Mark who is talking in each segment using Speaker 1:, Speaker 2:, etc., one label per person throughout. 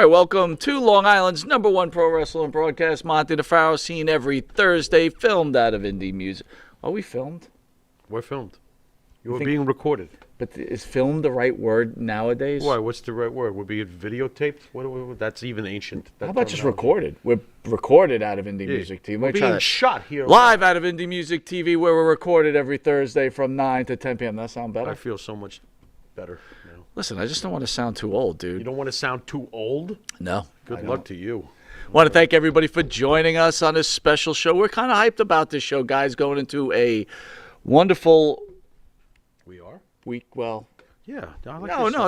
Speaker 1: right, welcome to Long Island's #1 pro wrestling broadcast, Monte The Pharaoh, seen every Thursday, filmed out of indie music. Are we filmed?
Speaker 2: We're filmed. You're being recorded.
Speaker 1: But is film the right word nowadays?
Speaker 2: Why? What's the right word? Would be videotaped? That's even ancient.
Speaker 1: How about just recorded? We're recorded out of indie music TV.
Speaker 2: We're being shot here.
Speaker 1: Live out of indie music TV, where we're recorded every Thursday from 9 to 10 p.m. That sound better?
Speaker 2: I feel so much better now.
Speaker 1: Listen, I just don't want to sound too old, dude.
Speaker 2: You don't want to sound too old?
Speaker 1: No.
Speaker 2: Good luck to you.
Speaker 1: I want to thank everybody for joining us on this special show. We're kind of hyped about this show, guys, going into a wonderful week. Well,
Speaker 2: yeah.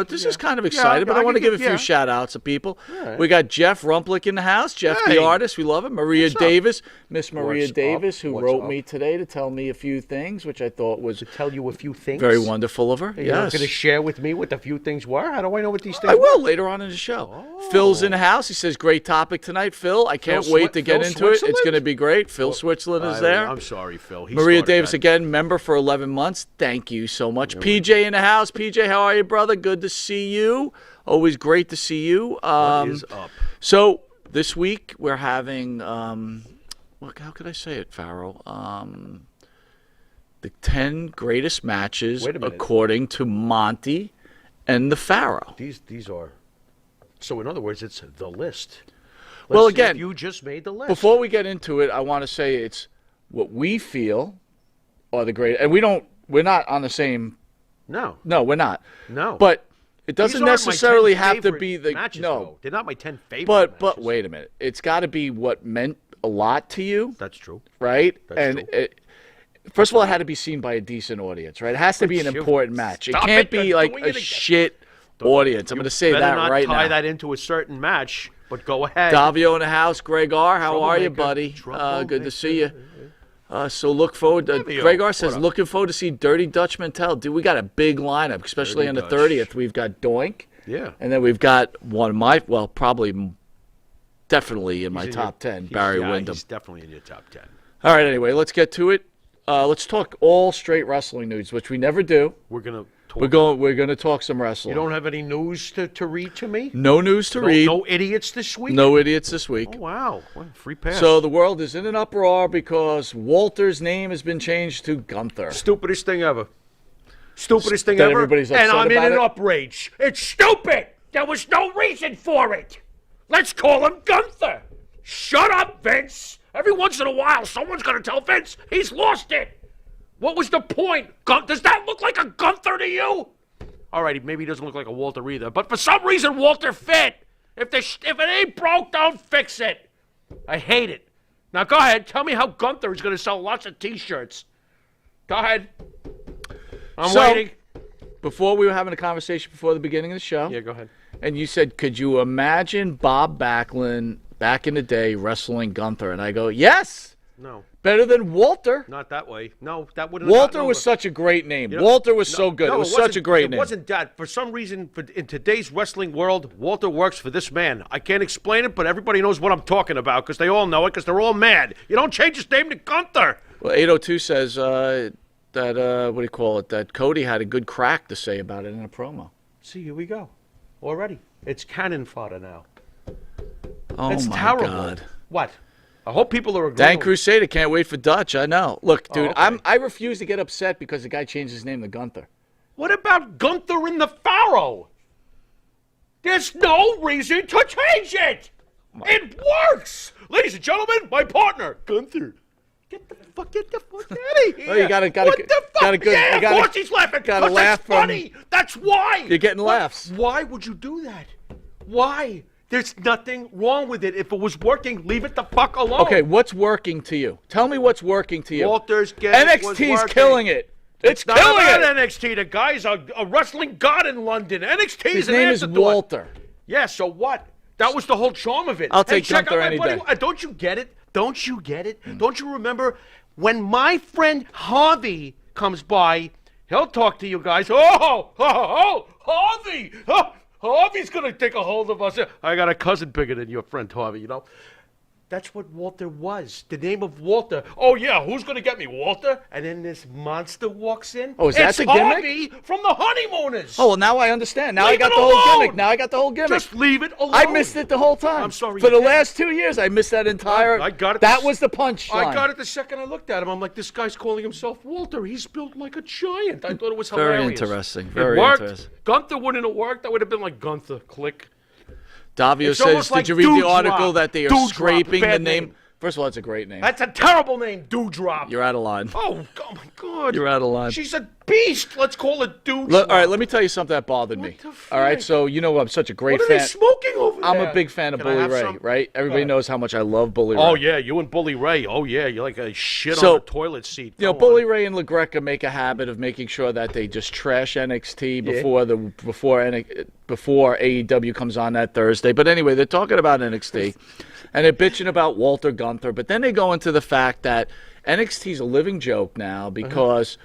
Speaker 1: This is kind of exciting, but I want to give a few shout-outs to people. Right. We got Jeff Rumplick in the house, Jeff the artist. We love him. Maria Davis, Miss Maria Davis, who wrote me today to tell me a few things, which I thought was...
Speaker 2: To tell you a few things?
Speaker 1: Very wonderful of her,
Speaker 2: You're not going to share with me what the few things were? How do I know what these things
Speaker 1: I will later on in the show. Oh. Phil's in the house. He says, great topic tonight, Phil. I can't wait to get into it. It's going to be great. Phil Switzerland is there.
Speaker 2: I'm sorry, Phil.
Speaker 1: Maria Davis, again, member for 11 months. Thank you so much. PJ in the house. PJ, how are you, brother? Good to see you. Always great to see you.
Speaker 2: What is up?
Speaker 1: So this week we're having, how could I say it, Pharaoh? The 10 greatest matches according to Monte and the Pharaoh.
Speaker 2: These are. So in other words, it's the list.
Speaker 1: Well, again,
Speaker 2: you just made the list.
Speaker 1: Before we get into it, I want to say it's what we feel are the great, and we're not on the same. No, we're not.
Speaker 2: No.
Speaker 1: But it doesn't necessarily have to be the
Speaker 2: matches, though. They're not my 10 favorite matches.
Speaker 1: But wait a minute. It's got to be what meant a lot to you.
Speaker 2: That's true.
Speaker 1: Right?
Speaker 2: That's true.
Speaker 1: First of all, it had to be seen by a decent audience, right? It has to be an important match. It can't be like a shit audience. I'm going to say that right now.
Speaker 2: Not tie that into a certain match, but go ahead.
Speaker 1: Davio in the house. Greg R., how are you, buddy? Good to see you. So look forward to, Greg R. says, looking forward to see Dirty Dutch Mantel. Dude, we got a big lineup, especially on the 30th. We've got Doink.
Speaker 2: Yeah.
Speaker 1: And then we've got one of my, definitely in my top 10, Barry Windham.
Speaker 2: He's definitely in your top 10.
Speaker 1: All right, anyway, let's get to it. Let's talk all straight wrestling news, which we never do.
Speaker 2: We're going to
Speaker 1: talk some wrestling.
Speaker 2: You don't have any news to read to me?
Speaker 1: No news to read.
Speaker 2: No idiots this week?
Speaker 1: No idiots this week.
Speaker 2: Oh, wow. Well, free pass.
Speaker 1: So the world is in an uproar because Walter's name has been changed to Gunther.
Speaker 2: Stupidest thing ever. Stupidest thing ever.
Speaker 1: Everybody's upset
Speaker 2: and I'm in an
Speaker 1: it.
Speaker 2: outrage. It's stupid. There was no reason for it. Let's call him Gunther. Shut up, Vince. Every once in a while, someone's going to tell Vince he's lost it. What was the point? Does that look like a Gunther to you? All right, maybe he doesn't look like a Walter either, but for some reason, Walter fit. If it ain't broke, don't fix it. I hate it. Now, go ahead. Tell me how Gunther is going to sell lots of T-shirts. Go ahead. I'm waiting.
Speaker 1: Before we were having a conversation before the beginning of the show.
Speaker 2: Yeah, go ahead.
Speaker 1: And you said, could you imagine Bob Backlund back in the day wrestling Gunther? And I go, yes.
Speaker 2: No.
Speaker 1: Better than Walter.
Speaker 2: Not that way. No, that wouldn't.
Speaker 1: Walter was such a great name. Walter was so good. It was such a great name.
Speaker 2: It wasn't that. For some reason, in today's wrestling world, Walter works for this man. I can't explain it, but everybody knows what I'm talking about because they all know it because they're all mad. You don't change his name to Gunther.
Speaker 1: Well, 802 says that, that Cody had a good crack to say about it in a promo.
Speaker 2: See, here we go. Already. It's cannon fodder now.
Speaker 1: Oh,
Speaker 2: it's
Speaker 1: my
Speaker 2: terrible.
Speaker 1: God.
Speaker 2: What? I hope people are agreeing.
Speaker 1: Dan Crusader can't wait for Dutch. I know. Look, dude, I refuse to get upset because the guy changed his name to Gunther.
Speaker 2: What about Gunther and the Pharaoh? There's no reason to change it. It works. Ladies and gentlemen, my partner, Gunther. Get the fuck out of here.
Speaker 1: Oh, you gotta,
Speaker 2: what the fuck?
Speaker 1: Yeah,
Speaker 2: of course he's laughing.
Speaker 1: Gotta laugh.
Speaker 2: That's funny. That's why.
Speaker 1: You're getting laughs.
Speaker 2: Why would you do that? Why? There's nothing wrong with it. If it was working, leave it the fuck alone.
Speaker 1: Okay, what's working to you? Tell me what's working to you.
Speaker 2: Walter's getting
Speaker 1: NXT's killing it. It's
Speaker 2: not
Speaker 1: killing
Speaker 2: about
Speaker 1: it.
Speaker 2: NXT. The guy's a wrestling god in London. NXT
Speaker 1: His name is Walter.
Speaker 2: Yeah, so what? That was the whole charm of it.
Speaker 1: I'll take Gunther any day.
Speaker 2: Don't you get it? Don't you get it? Don't you remember when my friend Harvey comes by, he'll talk to you guys. Harvey! Harvey's going to take a hold of us. I got a cousin bigger than your friend Harvey, you know. That's what Walter was. The name of Walter. Oh, yeah, who's going to get me, Walter? And then this monster walks in.
Speaker 1: Oh, is that the gimmick?
Speaker 2: Harvey from the Honeymooners.
Speaker 1: Oh, well, now I understand. Now
Speaker 2: Leave
Speaker 1: I got
Speaker 2: it
Speaker 1: the whole
Speaker 2: alone.
Speaker 1: gimmick. Now I got the whole gimmick.
Speaker 2: Just leave it alone.
Speaker 1: I missed it the whole time.
Speaker 2: I'm sorry.
Speaker 1: For the last 2 years, I missed that entire.
Speaker 2: I got it.
Speaker 1: That was the punchline.
Speaker 2: I got it the second I looked at him. I'm like, this guy's calling himself Walter. He's built like a giant. I thought it was
Speaker 1: Very
Speaker 2: hilarious.
Speaker 1: interesting.
Speaker 2: It
Speaker 1: Very
Speaker 2: worked.
Speaker 1: interesting.
Speaker 2: Gunther wouldn't have worked. That would have been like Gunther. Click.
Speaker 1: Davio
Speaker 2: It's
Speaker 1: says,
Speaker 2: almost like
Speaker 1: did you read the
Speaker 2: Dewdrop.
Speaker 1: article that they are
Speaker 2: Dewdrop,
Speaker 1: scraping the
Speaker 2: bad
Speaker 1: name?
Speaker 2: name.
Speaker 1: First of all, it's a great name.
Speaker 2: That's a terrible name, Dewdrop.
Speaker 1: You're out of line.
Speaker 2: Oh my God.
Speaker 1: You're out of line.
Speaker 2: She's a beast. Let's call it Dewdrop.
Speaker 1: All right, let me tell you something that bothered me.
Speaker 2: the
Speaker 1: All right,
Speaker 2: frick?
Speaker 1: so you know I'm such a great
Speaker 2: What are
Speaker 1: fan.
Speaker 2: they smoking over there?
Speaker 1: I'm a big fan of
Speaker 2: Can I
Speaker 1: Bully
Speaker 2: have
Speaker 1: Ray,
Speaker 2: some?
Speaker 1: right? Everybody knows how much I love Bully Ray.
Speaker 2: Oh, yeah, you and Bully Ray. Oh, yeah, you're like a shit
Speaker 1: So,
Speaker 2: on the toilet seat.
Speaker 1: You know,
Speaker 2: Go
Speaker 1: Bully
Speaker 2: on.
Speaker 1: Ray and LaGreca make a habit of making sure that they just trash NXT before AEW comes on that Thursday. But anyway, they're talking about NXT, and they're bitching about Walter Gunther. But then they go into the fact that NXT's a living joke now because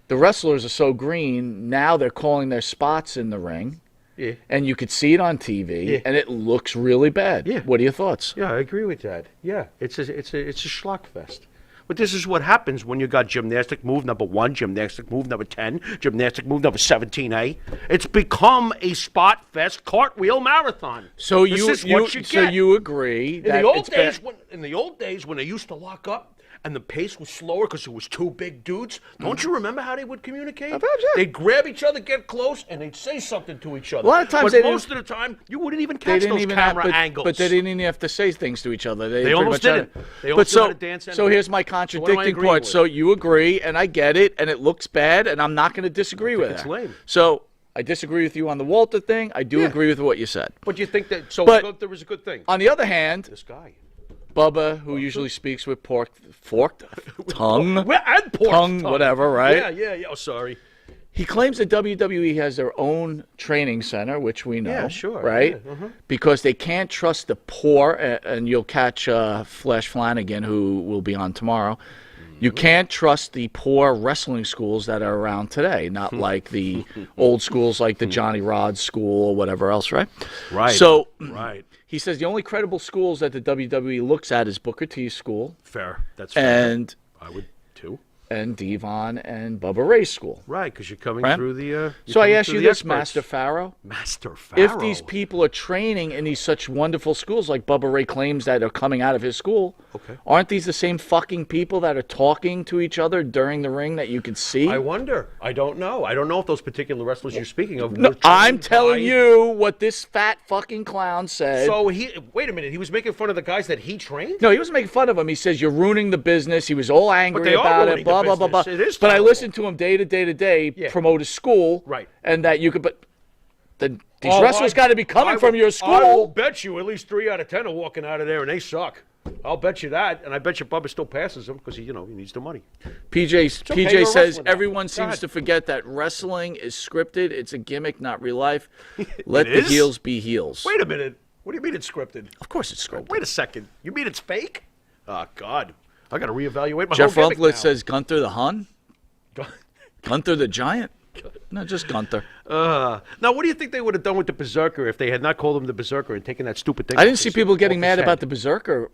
Speaker 1: the wrestlers are so green. Now they're calling their spots in the ring.
Speaker 2: Yeah.
Speaker 1: And you could see it on TV, and it looks really bad.
Speaker 2: Yeah.
Speaker 1: What are your thoughts?
Speaker 2: Yeah, I agree with that. Yeah, it's a schlock fest. But this is what happens when you got gymnastic move number 1, gymnastic move number 10, gymnastic move number 17A. It's become a spot fest cartwheel marathon.
Speaker 1: So
Speaker 2: this
Speaker 1: you
Speaker 2: is what you
Speaker 1: so
Speaker 2: get.
Speaker 1: you agree that
Speaker 2: In the old days when they used to lock up and the pace was slower because it was two big dudes, don't you remember how they would communicate? They'd grab each other, get close, and they'd say something to each other.
Speaker 1: A lot of times
Speaker 2: but most of the time, you wouldn't even catch those camera angles.
Speaker 1: But they didn't even have to say things to each other.
Speaker 2: They almost didn't. They almost knew how to dance
Speaker 1: So
Speaker 2: anyway.
Speaker 1: here's my contradicting part. So you agree, and I get it, and it looks bad, and I'm not going to disagree with it.
Speaker 2: It's lame.
Speaker 1: So I disagree with you on the Walter thing. I do agree with what you said.
Speaker 2: But you think that Gunther was a good thing?
Speaker 1: On the other hand,
Speaker 2: This guy.
Speaker 1: Bubba, who usually speaks with forked tongue,
Speaker 2: And pork
Speaker 1: tongue, whatever, right?
Speaker 2: Yeah. Oh, sorry.
Speaker 1: He claims that WWE has their own training center, which we know,
Speaker 2: Yeah, sure,
Speaker 1: right?
Speaker 2: yeah,
Speaker 1: Because they can't trust the poor, and you'll catch Flash Flanagan, who will be on tomorrow. You can't trust the poor wrestling schools that are around today, not like the old schools like the Johnny Rodz school or whatever else, right?
Speaker 2: Right.
Speaker 1: So
Speaker 2: Right.
Speaker 1: he says the only credible schools that the WWE looks at is Booker T's school
Speaker 2: Fair. That's fair.
Speaker 1: and
Speaker 2: I would too.
Speaker 1: Devon and Bubba Ray's school.
Speaker 2: Right, because you're coming
Speaker 1: Right?
Speaker 2: through the.
Speaker 1: So I ask you this, Master Pharaoh.
Speaker 2: Master Pharaoh.
Speaker 1: If these people are training in these such wonderful schools like Bubba Ray claims that are coming out of his school, aren't these the same fucking people that are talking to each other during the ring that you can see?
Speaker 2: I wonder. I don't know. I don't know if those particular wrestlers you're speaking of.
Speaker 1: No,
Speaker 2: were
Speaker 1: I'm
Speaker 2: trained
Speaker 1: telling
Speaker 2: by-
Speaker 1: you what this fat fucking clown said.
Speaker 2: So wait a minute. He was making fun of the guys that he trained.
Speaker 1: No, he wasn't making fun of him. He says you're ruining the business. He was all angry
Speaker 2: they are
Speaker 1: about
Speaker 2: ruining
Speaker 1: it. Blah
Speaker 2: the
Speaker 1: blah blah blah.
Speaker 2: business. It is
Speaker 1: but I
Speaker 2: terrible.
Speaker 1: listened to him day to day promote his school.
Speaker 2: Right.
Speaker 1: And that you could. But these wrestlers got to be coming from your school.
Speaker 2: I will bet you at least 3 out of 10 are walking out of there and they suck. I'll bet you that, and I bet you Bubba still passes him because he needs the money.
Speaker 1: PJ
Speaker 2: okay,
Speaker 1: PJ
Speaker 2: you're
Speaker 1: says
Speaker 2: wrestling now.
Speaker 1: everyone
Speaker 2: Go
Speaker 1: seems
Speaker 2: ahead.
Speaker 1: to forget that wrestling is scripted. It's a gimmick, not real life. Let
Speaker 2: It
Speaker 1: the
Speaker 2: is?
Speaker 1: heels be heels.
Speaker 2: Wait a minute. What do you mean it's scripted?
Speaker 1: Of course it's scripted.
Speaker 2: Wait a second. You mean it's fake? Oh God, I got to reevaluate my
Speaker 1: Jeff
Speaker 2: whole gimmick
Speaker 1: Rumplet
Speaker 2: now.
Speaker 1: says Gunther the Hun. Gunther the Giant. No, just Gunther.
Speaker 2: Now, what do you think they would have done with the Berserker if they had not called him the Berserker and taken that stupid thing?
Speaker 1: I didn't see people getting mad about the Berserker,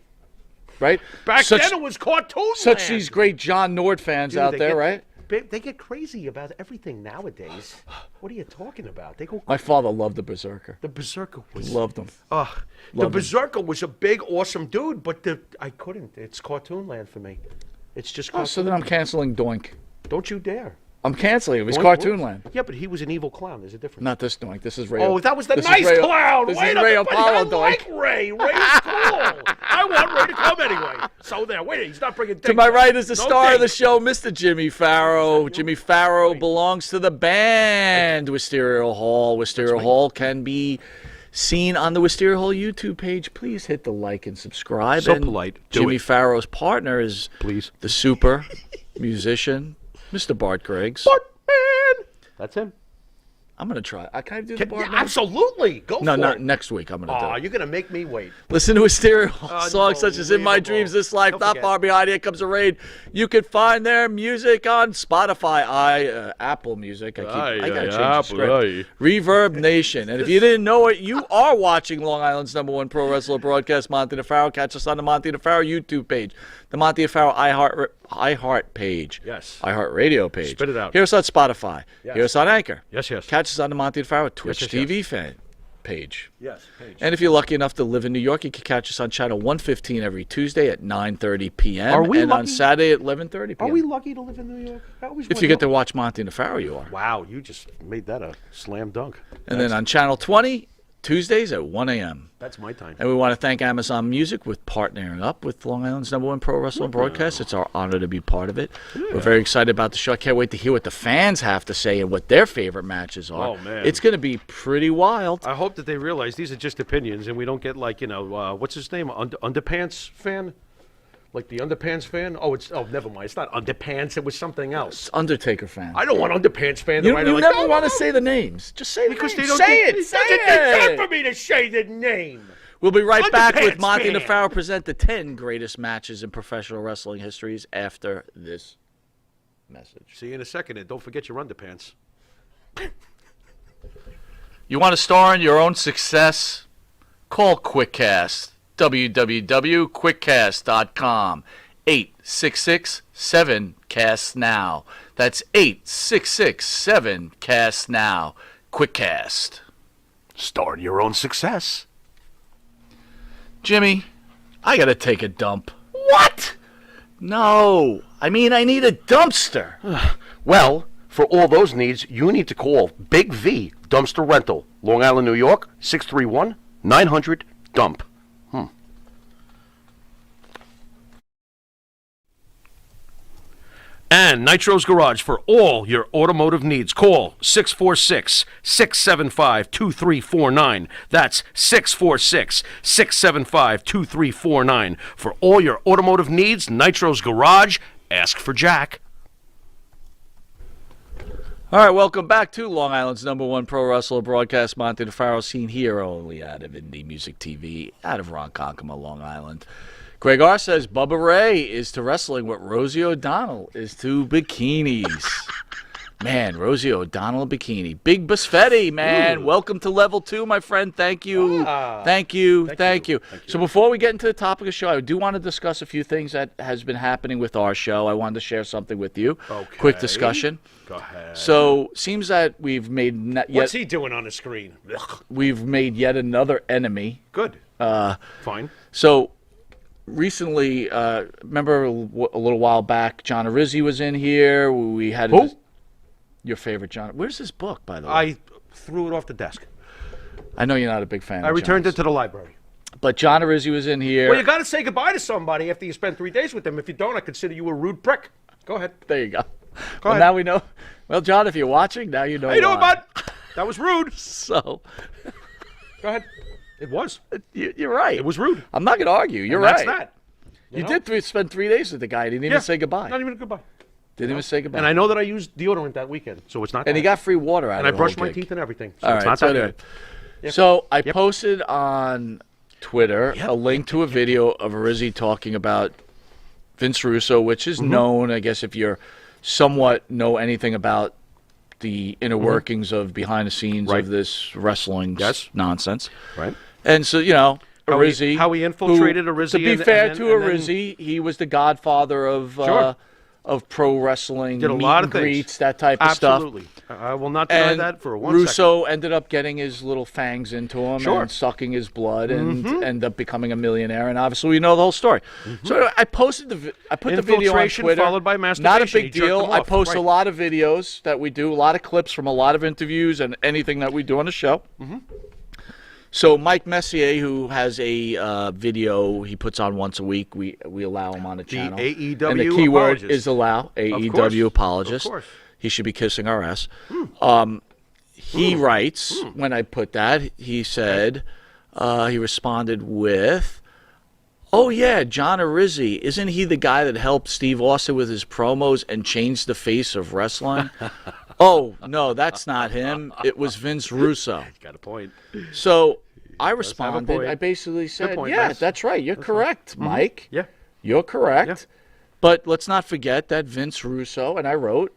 Speaker 1: right?
Speaker 2: Back then it was cartoon
Speaker 1: Such
Speaker 2: land.
Speaker 1: these great John Nord fans
Speaker 2: Dude,
Speaker 1: out
Speaker 2: they
Speaker 1: there,
Speaker 2: get-
Speaker 1: right?
Speaker 2: They get crazy about everything nowadays. What are you talking about? They go.
Speaker 1: My father loved the Berserker.
Speaker 2: The Berserker was.
Speaker 1: Loved him.
Speaker 2: The
Speaker 1: Loved him.
Speaker 2: Berserker was a big, awesome dude, but I couldn't. It's cartoon land for me. It's just.
Speaker 1: Oh, so then I'm canceling Doink.
Speaker 2: Don't you dare.
Speaker 1: I'm canceling it. It's
Speaker 2: Doink
Speaker 1: Cartoon
Speaker 2: was?
Speaker 1: Land.
Speaker 2: Yeah, but he was an evil clown. There's a difference.
Speaker 1: Not this Doink. This is Ray.
Speaker 2: Oh, that was the
Speaker 1: this is
Speaker 2: nice
Speaker 1: Ray-
Speaker 2: clown.
Speaker 1: This
Speaker 2: Wait
Speaker 1: is
Speaker 2: a
Speaker 1: Ray
Speaker 2: minute, buddy,
Speaker 1: Apollo
Speaker 2: I
Speaker 1: Doink.
Speaker 2: like Ray. Ray's cool. I want Ray to come anyway. So there. Wait, he's not bringing.
Speaker 1: To my right is the
Speaker 2: No
Speaker 1: star of the
Speaker 2: date.
Speaker 1: show, Mr. Jimmy Farrow. Jimmy Farrow belongs to the band Wisteria Hall. Wisteria Hall can be seen on the Wisteria Hall YouTube page. Please hit the like and subscribe.
Speaker 2: So
Speaker 1: and
Speaker 2: polite. Do
Speaker 1: Jimmy
Speaker 2: it.
Speaker 1: Farrow's partner is
Speaker 2: Please.
Speaker 1: the super musician, Mr. Bart Griggs.
Speaker 2: Man. That's him.
Speaker 1: I'm going to try. Can I do the bar?
Speaker 2: Yeah, absolutely. Go for it.
Speaker 1: No, not next week. I'm going to do it.
Speaker 2: You're going to make me wait.
Speaker 1: Listen to a stereo song such as In My Dreams, This Life, Not Far Behind, Here Comes the Rain. You can find their music on Spotify, Apple Music. I got to change the script. Reverb Nation. And if you didn't know it, you are watching Long Island's #1 pro wrestler broadcast, Monte The Pharaoh. Catch us on the Monte The Pharaoh YouTube page, the Monte The Pharaoh iHeart page.
Speaker 2: Yes.
Speaker 1: iHeart Radio page.
Speaker 2: Spit it out.
Speaker 1: Hear us on Spotify.
Speaker 2: Yes.
Speaker 1: Hear us on Anchor.
Speaker 2: Yes.
Speaker 1: Catch us on the Monte The Pharaoh Twitch TV fan page.
Speaker 2: Yes, page.
Speaker 1: And if you're lucky enough to live in New York, you can catch us on channel 115 every Tuesday at 9:30 p.m.
Speaker 2: Are we
Speaker 1: and
Speaker 2: lucky?
Speaker 1: on Saturday at 11:30 p.m.
Speaker 2: Are we lucky to live in New York?
Speaker 1: If you get to watch Monte The Pharaoh, you are.
Speaker 2: Wow, you just made that a slam dunk.
Speaker 1: And then on channel 20, Tuesdays at 1 a.m.
Speaker 2: That's my time.
Speaker 1: And we want to thank Amazon Music with partnering up with Long Island's #1 pro wrestling broadcast. It's our honor to be part of it. Yeah. We're very excited about the show. I can't wait to hear what the fans have to say and what their favorite matches are.
Speaker 2: Oh, man.
Speaker 1: It's going to be pretty wild.
Speaker 2: I hope that they realize these are just opinions and we don't get like, what's his name? Underpants fan? Like the Underpants fan? Oh, never mind. It's not Underpants. It was something else.
Speaker 1: It's Undertaker fan.
Speaker 2: I don't want Underpants fan to
Speaker 1: You
Speaker 2: write
Speaker 1: never want to say the names. Just say the names.
Speaker 2: They don't
Speaker 1: say it. Say it.
Speaker 2: It's for me to say the name.
Speaker 1: We'll be right back with
Speaker 2: Underpants
Speaker 1: Monte The
Speaker 2: fan.
Speaker 1: Pharaoh present the 10 greatest matches in professional wrestling histories after this message.
Speaker 2: See you in a second, and don't forget your underpants.
Speaker 1: You want to star in your own success? Call QuickCast. www.quickcast.com. 866-7-CAST-NOW. That's 866-7-CAST-NOW. QuickCast.
Speaker 2: Star in your own success.
Speaker 1: Jimmy, I gotta take a dump.
Speaker 2: What?
Speaker 1: No, I mean I need a dumpster.
Speaker 2: Well, for all those needs, you need to call Big V Dumpster Rental, Long Island, New York, 631-900-DUMP. And Nitro's Garage for all your automotive needs. Call 646-675-2349. That's 646-675-2349. For all your automotive needs, Nitro's Garage. Ask for Jack.
Speaker 1: All right, welcome back to Long Island's #1 pro wrestler broadcast, Monte The Pharaoh, seen here only out of Indie Music TV, out of Ronkonkoma, Long Island. Greg R. says Bubba Ray is to wrestling what Rosie O'Donnell is to bikinis. Man, Rosie O'Donnell bikini. Big Busfetti, man. Ooh. Welcome to level 2, my friend. Thank you. Thank you. So before we get into the topic of the show, I do want to discuss a few things that has been happening with our show. I wanted to share something with you.
Speaker 2: Okay.
Speaker 1: Quick discussion.
Speaker 2: Go ahead.
Speaker 1: So, seems that we've made
Speaker 2: What's he doing on the screen?
Speaker 1: We've made yet another enemy.
Speaker 2: Good. Fine.
Speaker 1: So, recently, remember a little while back, John Arizzi was in here. We had your favorite John. Where's this book, by the way?
Speaker 2: I threw it off the desk.
Speaker 1: I know you're not a big fan.
Speaker 2: I returned it to the library.
Speaker 1: But John Arizzi was in here.
Speaker 2: Well, you got to say goodbye to somebody after you spend 3 days with them. If you don't, I consider you a rude prick. Go ahead.
Speaker 1: There you go.
Speaker 2: Go ahead.
Speaker 1: Now we know. Well, John, if you're watching, now you know.
Speaker 2: How you doing, bud? That was rude.
Speaker 1: So,
Speaker 2: go ahead. It was.
Speaker 1: You're right.
Speaker 2: It was rude.
Speaker 1: I'm not going to argue. You're right.
Speaker 2: That's that.
Speaker 1: You did spend 3 days with the guy. He didn't even say goodbye.
Speaker 2: Not even a goodbye.
Speaker 1: Didn't even say goodbye.
Speaker 2: And I know that I used deodorant that weekend, so it's not.
Speaker 1: And he got free water out of it.
Speaker 2: And I brushed my teeth and everything. So
Speaker 1: all
Speaker 2: it's
Speaker 1: right.
Speaker 2: not
Speaker 1: So,
Speaker 2: that
Speaker 1: anyway.
Speaker 2: good.
Speaker 1: So I posted on Twitter a link to a video of Arizzi talking about Vince Russo, which is known, I guess, if you're somewhat know anything about the inner workings of behind the scenes of this wrestling nonsense.
Speaker 2: Right.
Speaker 1: And so, Arizzi.
Speaker 2: How he infiltrated Arizzi.
Speaker 1: To be fair to Arizzi, he was the godfather of pro wrestling,
Speaker 2: did a lot of
Speaker 1: greets, that type of stuff.
Speaker 2: Absolutely. I will not deny that for one
Speaker 1: Russo
Speaker 2: second.
Speaker 1: ended up getting his little fangs into him and sucking his blood and ended up becoming a millionaire. And obviously, we know the whole story. So I posted the video on Twitter.
Speaker 2: Followed by masturbation.
Speaker 1: Not a big deal. I post a lot of videos that we do, a lot of clips from a lot of interviews and anything that we do on the show. So Mike Messier, who has a video he puts on once a week, we allow him on the channel.
Speaker 2: AEW
Speaker 1: and the keyword
Speaker 2: apologist.
Speaker 1: Is allow. AEW apologist.
Speaker 2: Of course.
Speaker 1: He should be kissing our ass. He writes, when I put that, he said, he responded with, "Oh yeah, John Arizzi, isn't he the guy that helped Steve Austin with his promos and changed the face of wrestling?" Oh, no, that's not him. It was Vince Russo.
Speaker 3: He's got a point.
Speaker 1: So I responded. I basically said,
Speaker 3: point,
Speaker 1: yeah,
Speaker 3: Vince.
Speaker 1: that's right. You're correct, Mike.
Speaker 3: Yeah.
Speaker 1: You're correct.
Speaker 3: Yeah.
Speaker 1: But let's not forget that Vince Russo, and I wrote,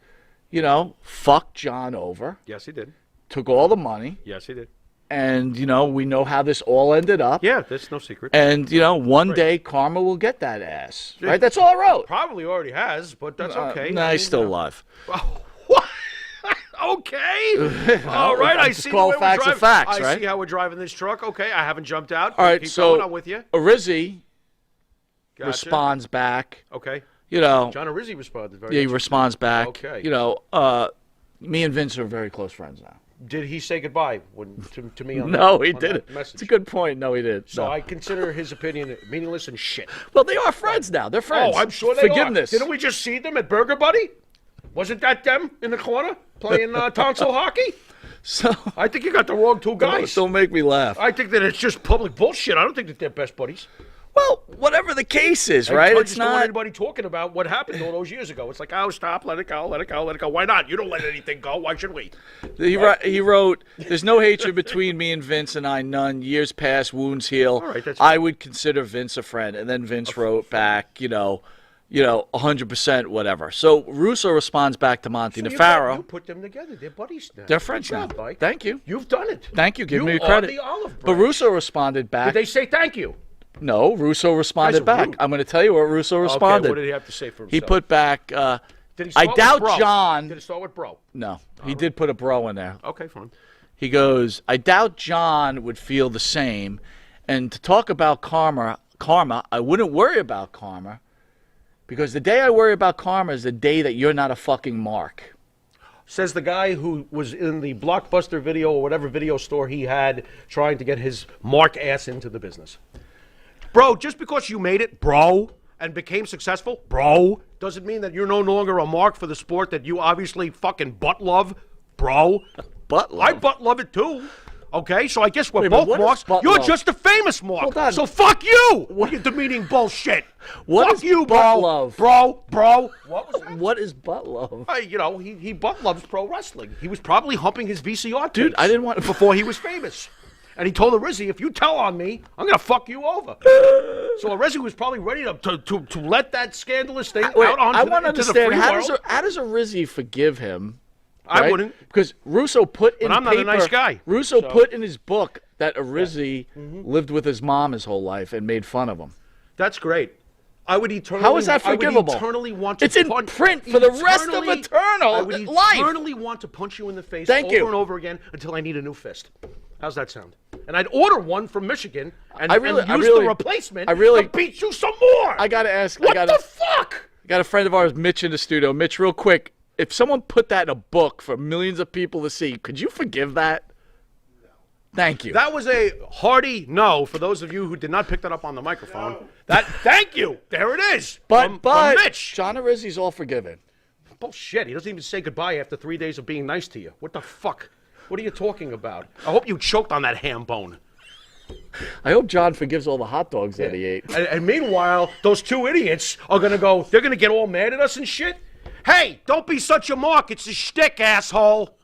Speaker 1: fucked John over,
Speaker 3: Yes, he did.
Speaker 1: took all the money,
Speaker 3: Yes, he did.
Speaker 1: and, we know how this all ended up.
Speaker 3: Yeah, that's no secret.
Speaker 1: And, one day Karma will get that ass. Right? That's all I wrote.
Speaker 3: Probably already has, but that's okay.
Speaker 1: Nah, he's still alive.
Speaker 3: What? Okay. All right. I see.
Speaker 1: Call facts are facts, right?
Speaker 3: I see how we're driving this truck. Okay. I haven't jumped out.
Speaker 1: All right.
Speaker 3: Keep
Speaker 1: So
Speaker 3: going. I'm with you.
Speaker 1: Arizzi
Speaker 3: Gotcha.
Speaker 1: responds back.
Speaker 3: Okay.
Speaker 1: John
Speaker 3: Arizzi responded very
Speaker 1: Yeah, he responds back.
Speaker 3: Okay.
Speaker 1: Me and Vince are very close friends now.
Speaker 3: Did he say goodbye to me on
Speaker 1: No,
Speaker 3: that,
Speaker 1: he
Speaker 3: on
Speaker 1: didn't.
Speaker 3: that message?
Speaker 1: It's a good point. No, he did.
Speaker 3: So
Speaker 1: No.
Speaker 3: I consider his opinion meaningless and shit.
Speaker 1: Well, they are friends now. They're friends.
Speaker 3: Oh, I'm sure they
Speaker 1: Forgiveness.
Speaker 3: are. Didn't we just see them at Burger Buddy? Wasn't that them in the corner playing tonsil hockey?
Speaker 1: So
Speaker 3: I think you got the wrong two guys.
Speaker 1: Don't make me laugh.
Speaker 3: I think that it's just public bullshit. I don't think that they're best buddies.
Speaker 1: Well, whatever the case is, right?
Speaker 3: I
Speaker 1: It's
Speaker 3: just don't want
Speaker 1: not.
Speaker 3: anybody talking about what happened all those years ago. It's like, oh, stop, let it go, let it go, let it go. Why not? You don't let anything go. Why should we?
Speaker 1: He wrote, "There's no hatred between me and Vince, and I none. Years pass, wounds heal.
Speaker 3: All right, that's
Speaker 1: I would consider Vince a friend." And then Vince wrote back, 100% whatever. So Russo responds back to Monte The Pharaoh.
Speaker 3: You put them together. They're buddies now.
Speaker 1: They're friends
Speaker 3: Good
Speaker 1: now.
Speaker 3: job, Mike.
Speaker 1: Thank you.
Speaker 3: You've done it.
Speaker 1: Thank you. Give me
Speaker 3: You
Speaker 1: credit.
Speaker 3: are the olive
Speaker 1: But
Speaker 3: branch.
Speaker 1: Russo responded back.
Speaker 3: Did they say thank you?
Speaker 1: No, Russo responded
Speaker 3: Guys are
Speaker 1: back.
Speaker 3: rude.
Speaker 1: I'm going to tell you what Russo responded.
Speaker 3: Okay, what did he have to say for himself?
Speaker 1: He put back,
Speaker 3: Did he
Speaker 1: I
Speaker 3: start with
Speaker 1: doubt
Speaker 3: bro?
Speaker 1: John.
Speaker 3: Did it start with bro?
Speaker 1: No, he did put a bro in there.
Speaker 3: Okay, fine.
Speaker 1: He goes, I doubt John would feel the same. And to talk about karma, I wouldn't worry about karma because the day I worry about karma is the day that you're not a fucking mark.
Speaker 3: Says the guy who was in the Blockbuster video or whatever video store he had trying to get his mark ass into the business. Bro, just because you made it, bro, and became successful, bro, doesn't mean that you're no longer a mark for the sport that you obviously fucking butt love, bro.
Speaker 1: Butt love?
Speaker 3: I butt love it too. Okay, so I guess we're
Speaker 1: Wait, but
Speaker 3: both
Speaker 1: what is
Speaker 3: marks.
Speaker 1: butt
Speaker 3: You're
Speaker 1: love?
Speaker 3: just a famous mark.
Speaker 1: Hold on.
Speaker 3: So fuck you with your demeaning bullshit.
Speaker 1: What
Speaker 3: fuck
Speaker 1: is
Speaker 3: you,
Speaker 1: butt
Speaker 3: bro.
Speaker 1: love?
Speaker 3: Bro. What was that?
Speaker 1: What is butt love?
Speaker 3: He butt loves pro wrestling. He was probably humping his VCR
Speaker 1: Dude,
Speaker 3: tapes
Speaker 1: I didn't want-
Speaker 3: before he was famous. And he told Arizzi, if you tell on me, I'm going to fuck you over. So Arizzi was probably ready to let that scandalous thing
Speaker 1: Wait,
Speaker 3: out onto
Speaker 1: I want to
Speaker 3: into the
Speaker 1: understand,
Speaker 3: free world.
Speaker 1: how does Arizzi forgive him?
Speaker 3: I
Speaker 1: right?
Speaker 3: wouldn't.
Speaker 1: Because Russo put in
Speaker 3: But I'm not a
Speaker 1: paper,
Speaker 3: nice guy,
Speaker 1: Russo
Speaker 3: so-
Speaker 1: put in his book that Arizzi lived with his mom his whole life and made fun of him.
Speaker 3: That's great. I would eternally.
Speaker 1: How is that forgivable?
Speaker 3: I would eternally want to.
Speaker 1: It's in print for the rest of eternal
Speaker 3: I would
Speaker 1: life.
Speaker 3: eternally want to punch you in the face
Speaker 1: Thank
Speaker 3: over
Speaker 1: you.
Speaker 3: and over again until I need a new fist. How's that sound? And I'd order one from Michigan and,
Speaker 1: I really-
Speaker 3: use the replacement to beat you some more.
Speaker 1: I got to ask.
Speaker 3: What the fuck?
Speaker 1: I got a friend of ours, Mitch, in the studio. Mitch, real quick, if someone put that in a book for millions of people to see, could you forgive that? Thank you.
Speaker 3: That was a hearty no for those of you who did not pick that up on the microphone. Thank you. There it is.
Speaker 1: But
Speaker 3: from Mitch.
Speaker 1: John Arizzi's all forgiven.
Speaker 3: Bullshit. He doesn't even say goodbye after 3 days of being nice to you. What the fuck? What are you talking about? I hope you choked on that ham bone.
Speaker 1: I hope John forgives all the hot dogs that he ate.
Speaker 3: And meanwhile, those two idiots are going to go, they're going to get all mad at us and shit. Hey, don't be such a mark. It's a shtick, asshole.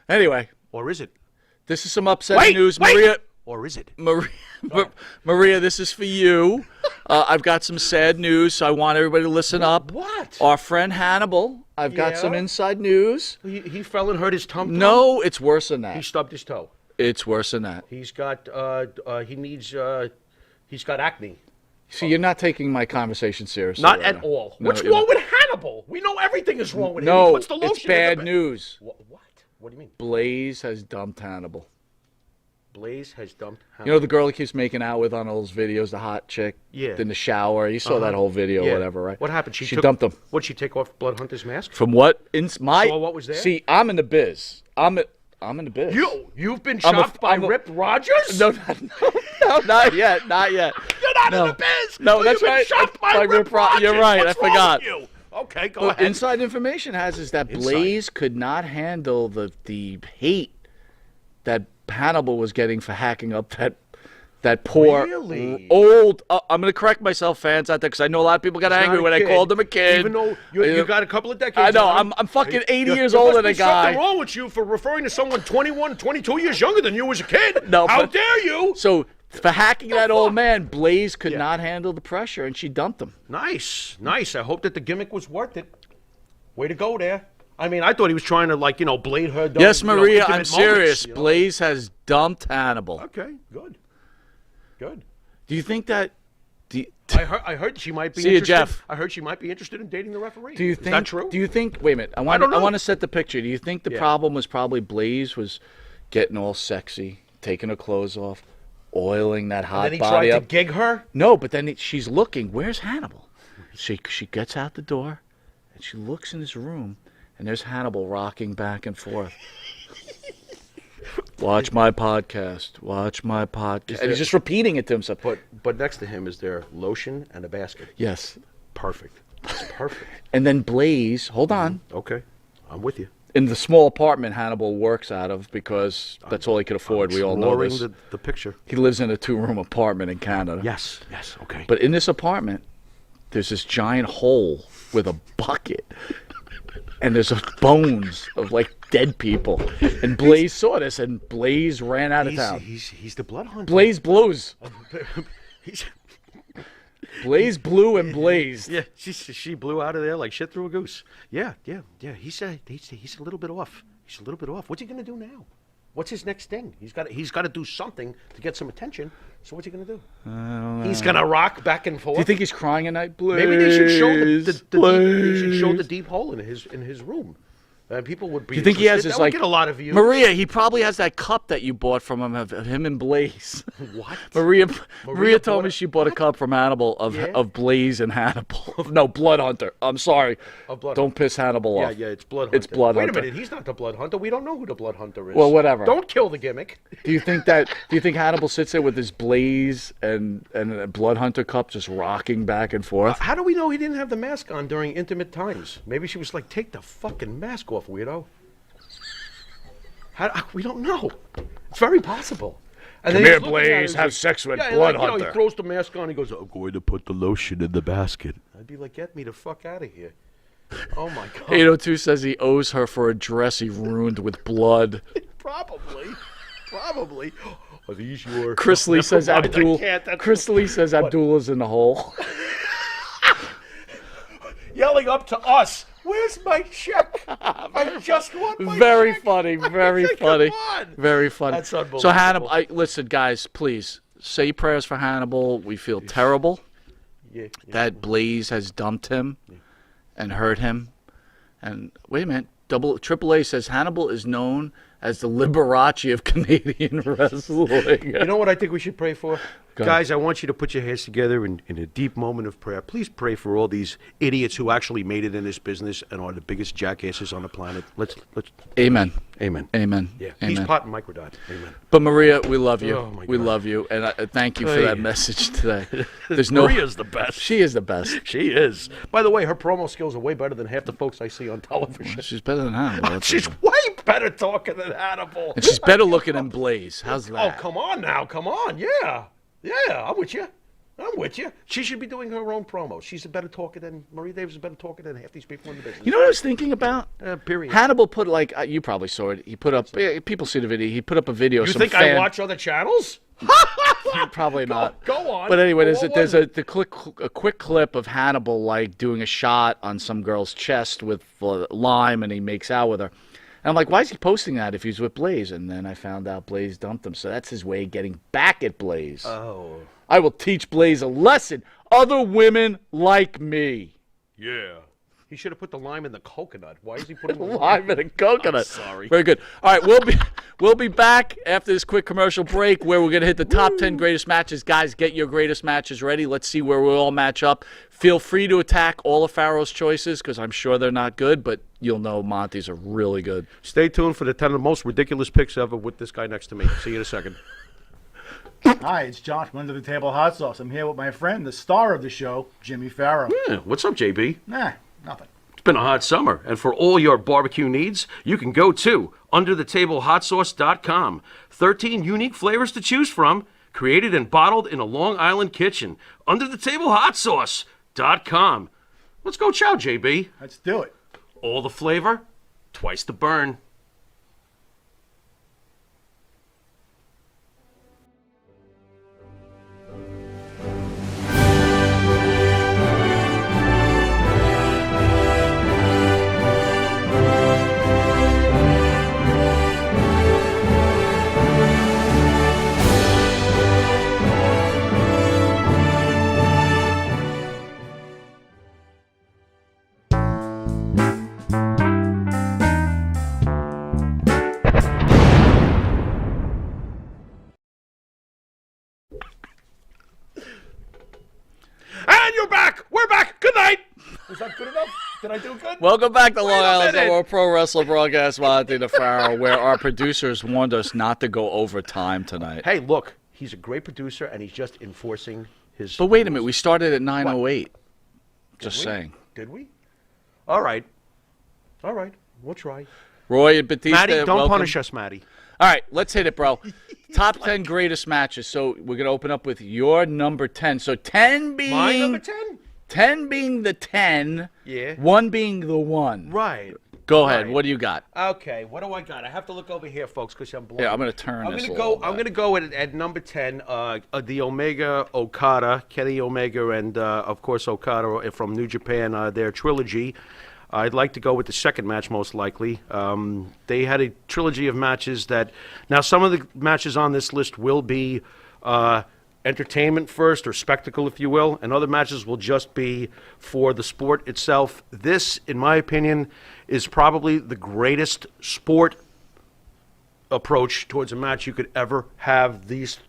Speaker 1: Anyway.
Speaker 3: Or is it?
Speaker 1: This is some upsetting news. Maria.
Speaker 3: Or is it?
Speaker 1: Maria, this is for you. I've got some sad news, so I want everybody to listen up.
Speaker 3: What?
Speaker 1: Our friend Hannibal, I've got some inside news.
Speaker 3: He fell and hurt his tum-tum?
Speaker 1: No, it's worse than that.
Speaker 3: He stubbed his toe.
Speaker 1: It's worse than that.
Speaker 3: He's got, he's got acne.
Speaker 1: See, you're not taking my conversation seriously.
Speaker 3: Not
Speaker 1: right
Speaker 3: at
Speaker 1: now.
Speaker 3: all.
Speaker 1: No,
Speaker 3: What's
Speaker 1: you're
Speaker 3: wrong
Speaker 1: not.
Speaker 3: with Hannibal? We know everything is wrong with him.
Speaker 1: No,
Speaker 3: He puts the lotion
Speaker 1: it's bad
Speaker 3: in the
Speaker 1: news.
Speaker 3: What? What do you mean?
Speaker 1: Blaze has dumped Hannibal.
Speaker 3: Blaze has dumped Hannibal.
Speaker 1: You know the girl he keeps making out with on all those videos, the hot chick?
Speaker 3: Yeah.
Speaker 1: In the shower. You saw that whole video,
Speaker 3: Yeah.
Speaker 1: whatever, right?
Speaker 3: What happened?
Speaker 1: She dumped him.
Speaker 3: What'd she take off Bloodhunter's mask?
Speaker 1: From what?
Speaker 3: Saw what was there?
Speaker 1: See, I'm in the biz. I'm in the biz.
Speaker 3: You've been shocked by Rip Rogers?
Speaker 1: No, not yet. Not yet.
Speaker 3: You're not
Speaker 1: No.
Speaker 3: in the biz.
Speaker 1: No,
Speaker 3: So
Speaker 1: that's
Speaker 3: you've been
Speaker 1: right.
Speaker 3: shocked by Rip Rogers.
Speaker 1: You're right.
Speaker 3: What's
Speaker 1: I forgot.
Speaker 3: Wrong with you? Okay, go
Speaker 1: But
Speaker 3: ahead.
Speaker 1: inside information is that Blaze could not handle the hate that Hannibal was getting for hacking up that poor
Speaker 3: Really?
Speaker 1: old. I'm going to correct myself, fans out there, because I know a lot of people got angry when I called him a kid.
Speaker 3: Even though you got a couple of decades.
Speaker 1: I know.
Speaker 3: on him.
Speaker 1: I'm fucking 80 years older than a guy.
Speaker 3: There's something wrong with you for referring to someone 21, 22 years younger than you as a kid.
Speaker 1: No,
Speaker 3: how dare you?
Speaker 1: So for hacking that old man, Blaze could not handle the pressure, and she dumped him.
Speaker 3: Nice. I hope that the gimmick was worth it. Way to go there. I mean, I thought he was trying to, blade her down.
Speaker 1: Yes, Maria, I'm
Speaker 3: intimate
Speaker 1: serious.
Speaker 3: moments,
Speaker 1: Blaze has dumped Hannibal.
Speaker 3: Okay, good.
Speaker 1: Do you think that?
Speaker 3: I heard she might be.
Speaker 1: See you,
Speaker 3: interested.
Speaker 1: Jeff.
Speaker 3: I heard she might be interested in dating the referee.
Speaker 1: Do you think?
Speaker 3: Is that true?
Speaker 1: Do you think? Wait a minute. I want to set the picture. Do you think the problem was probably Blaze was getting all sexy, taking her clothes off, oiling that hot
Speaker 3: and then he
Speaker 1: body
Speaker 3: tried
Speaker 1: up?
Speaker 3: to gig her?
Speaker 1: No, but then she's looking. Where's Hannibal? She gets out the door, and she looks in his room, and there's Hannibal rocking back and forth. Watch my podcast. Watch my podcast. And he's just repeating it to himself.
Speaker 3: But next to him is there lotion and a basket.
Speaker 1: Yes.
Speaker 3: Perfect. That's perfect.
Speaker 1: And then Blaze, hold on.
Speaker 3: Okay, I'm with you.
Speaker 1: In the small apartment Hannibal works out of, because that's all he could afford. We all know this.
Speaker 3: Exploring the picture.
Speaker 1: He lives in a 2-room apartment in Canada.
Speaker 3: Yes, okay.
Speaker 1: But in this apartment, there's this giant hole with a bucket. And there's bones of dead people. And Blaze saw this, and Blaze ran out of town.
Speaker 3: He's the blood hunter.
Speaker 1: Blaze blues. Blaze blew and blazed.
Speaker 3: Yeah, she blew out of there like shit through a goose. Yeah. He's a little bit off. What's he gonna do now? What's his next thing? He's got to do something to get some attention. So what's he gonna do?
Speaker 1: I don't know.
Speaker 3: He's gonna rock back and forth.
Speaker 1: Do you think he's crying at night? Blaze,
Speaker 3: Maybe they should show
Speaker 1: the
Speaker 3: deep hole in his room. People would be.
Speaker 1: Do you think he has
Speaker 3: interested.
Speaker 1: this
Speaker 3: That would get a lot of views?
Speaker 1: Maria? He probably has that cup that you bought from him of him and Blaze.
Speaker 3: What?
Speaker 1: Maria told me she bought a cup from Hannibal of Blaze and Hannibal. No, Blood Hunter. I'm sorry. Don't piss Hannibal off.
Speaker 3: Yeah, it's Blood Hunter.
Speaker 1: It's Blood Hunter.
Speaker 3: Wait a minute, he's not the Blood Hunter. We don't know who the Blood Hunter is.
Speaker 1: Well, whatever.
Speaker 3: Don't kill the gimmick.
Speaker 1: Do you think Hannibal sits there with his Blaze and a Blood Hunter cup just rocking back and forth?
Speaker 3: How do we know he didn't have the mask on during intimate times? Maybe she was like, "Take the fucking mask off, weirdo." We don't know. It's very possible. And
Speaker 1: Come
Speaker 3: then
Speaker 1: here,
Speaker 3: he's looking at
Speaker 1: Blaze.
Speaker 3: her,
Speaker 1: Have
Speaker 3: he's
Speaker 1: sex with
Speaker 3: like,
Speaker 1: Blood
Speaker 3: he
Speaker 1: Hunter.
Speaker 3: throws the mask on. He goes, "I'm going to put the lotion in the basket." I'd be like, "Get me the fuck out of here!" Oh my god.
Speaker 1: 802 says he owes her for a dress he ruined with blood.
Speaker 3: Probably. Are these your?
Speaker 1: Chris Lee says Abdul. Chris Lee says
Speaker 3: What?
Speaker 1: Abdullah's in the hole.
Speaker 3: Yelling up to us. Where's my check? I just want my
Speaker 1: Very
Speaker 3: check.
Speaker 1: funny. Very
Speaker 3: Come
Speaker 1: funny.
Speaker 3: on.
Speaker 1: Very funny.
Speaker 3: That's unbelievable.
Speaker 1: So Hannibal, listen, guys, please say prayers for Hannibal. We feel terrible that Blaze has dumped him and hurt him. And wait a minute, AAA says Hannibal is known as the Liberace of Canadian wrestling.
Speaker 3: You know what I think we should pray for? Guys, I want you to put your hands together in a deep moment of prayer. Please pray for all these idiots who actually made it in this business and are the biggest jackasses on the planet. Let's.
Speaker 1: Amen.
Speaker 3: Amen.
Speaker 1: Amen.
Speaker 3: Yeah.
Speaker 1: Amen.
Speaker 3: Peace, pot, and microdot. Amen.
Speaker 1: But Maria, we love you.
Speaker 3: Oh, my
Speaker 1: we
Speaker 3: God.
Speaker 1: love you, and thank you for that message today. There's no.
Speaker 3: Maria's the best.
Speaker 1: She is the best.
Speaker 3: She is. By the way, her promo skills are way better than half the folks I see on television.
Speaker 1: She's better than Hannibal.
Speaker 3: She's way better talking than Hannibal.
Speaker 1: And she's better looking than Blaze. How's that?
Speaker 3: Oh, come on now. Come on. Yeah. Yeah, I'm with you. She should be doing her own promo. She's a better talker than Maria Davis is a better talker than half these people in the business.
Speaker 1: You know what I was thinking about?
Speaker 3: Period.
Speaker 1: Hannibal put you probably saw it. He put up. People see the video. He put up a video.
Speaker 3: You think I watch other channels?
Speaker 1: Probably not.
Speaker 3: Go on.
Speaker 1: But anyway,
Speaker 3: What
Speaker 1: there's
Speaker 3: was
Speaker 1: a quick clip of Hannibal doing a shot on some girl's chest with lime, and he makes out with her. And I'm like, why is he posting that if he's with Blaze? And then I found out Blaze dumped him. So that's his way of getting back at Blaze.
Speaker 3: Oh.
Speaker 1: I will teach Blaze a lesson. Other women like me.
Speaker 3: Yeah. He should have put the lime in the coconut. Why is he putting the
Speaker 1: Lime in a coconut.
Speaker 3: I'm sorry.
Speaker 1: Very good. All right, we'll be back after this quick commercial break where we're going to hit the top 10 greatest matches. Guys, get your greatest matches ready. Let's see where we all match up. Feel free to attack all of Pharaoh's choices because I'm sure they're not good, but you'll know Monty's are really good.
Speaker 3: Stay tuned for the 10 of the most ridiculous picks ever with this guy next to me. See you in a second.
Speaker 4: Hi, it's Josh from Under the Table Hot Sauce. I'm here with my friend, the star of the show, Jimmy Pharaoh.
Speaker 3: Yeah, what's up, JB?
Speaker 4: Nah, nothing.
Speaker 3: It's been a hot summer, and for all your barbecue needs, you can go to underthetablehotsauce.com. 13 unique flavors to choose from. Created and bottled in a Long Island kitchen. UnderTheTableHotSauce.com. Let's go chow, JB.
Speaker 4: Let's do it.
Speaker 3: All the flavor, twice the burn. And you're back. We're back. Good night.
Speaker 4: Was that good enough? Did I do good?
Speaker 1: Welcome back to Long Island's Pro Wrestling Broadcast, Monte The Pharaoh, where our producers warned us not to go over time tonight.
Speaker 3: Hey, look, he's a great producer, and he's just enforcing his.
Speaker 1: But wait a minute, we started at 9:08. Just saying.
Speaker 3: Did we? All right. All right. We'll try.
Speaker 1: Roy and Batista,
Speaker 3: Maddie, don't
Speaker 1: welcome.
Speaker 3: punish us, Maddie.
Speaker 1: All right, let's hit it, bro. Top 10 greatest matches. So we're going to open up with your number 10. So 10 being...
Speaker 3: My number 10?
Speaker 1: 10 being the 10.
Speaker 3: Yeah.
Speaker 1: 1 being the 1.
Speaker 3: Right.
Speaker 1: Go ahead. What do you got?
Speaker 3: Okay, what do I got? I have to look over here, folks, because I'm blind.
Speaker 1: Yeah, I'm going to turn this a little bit.
Speaker 3: I'm going to go at number 10, the Omega Okada, Kenny Omega, and, of course, Okada from New Japan, their trilogy. I'd like to go with the second match, most likely. They had a trilogy of matches that... Now, some of the matches on this list will be entertainment first, or spectacle, if you will, and other matches will just be for the sport itself. This, in my opinion, is probably the greatest sport approach towards a match you could ever have. These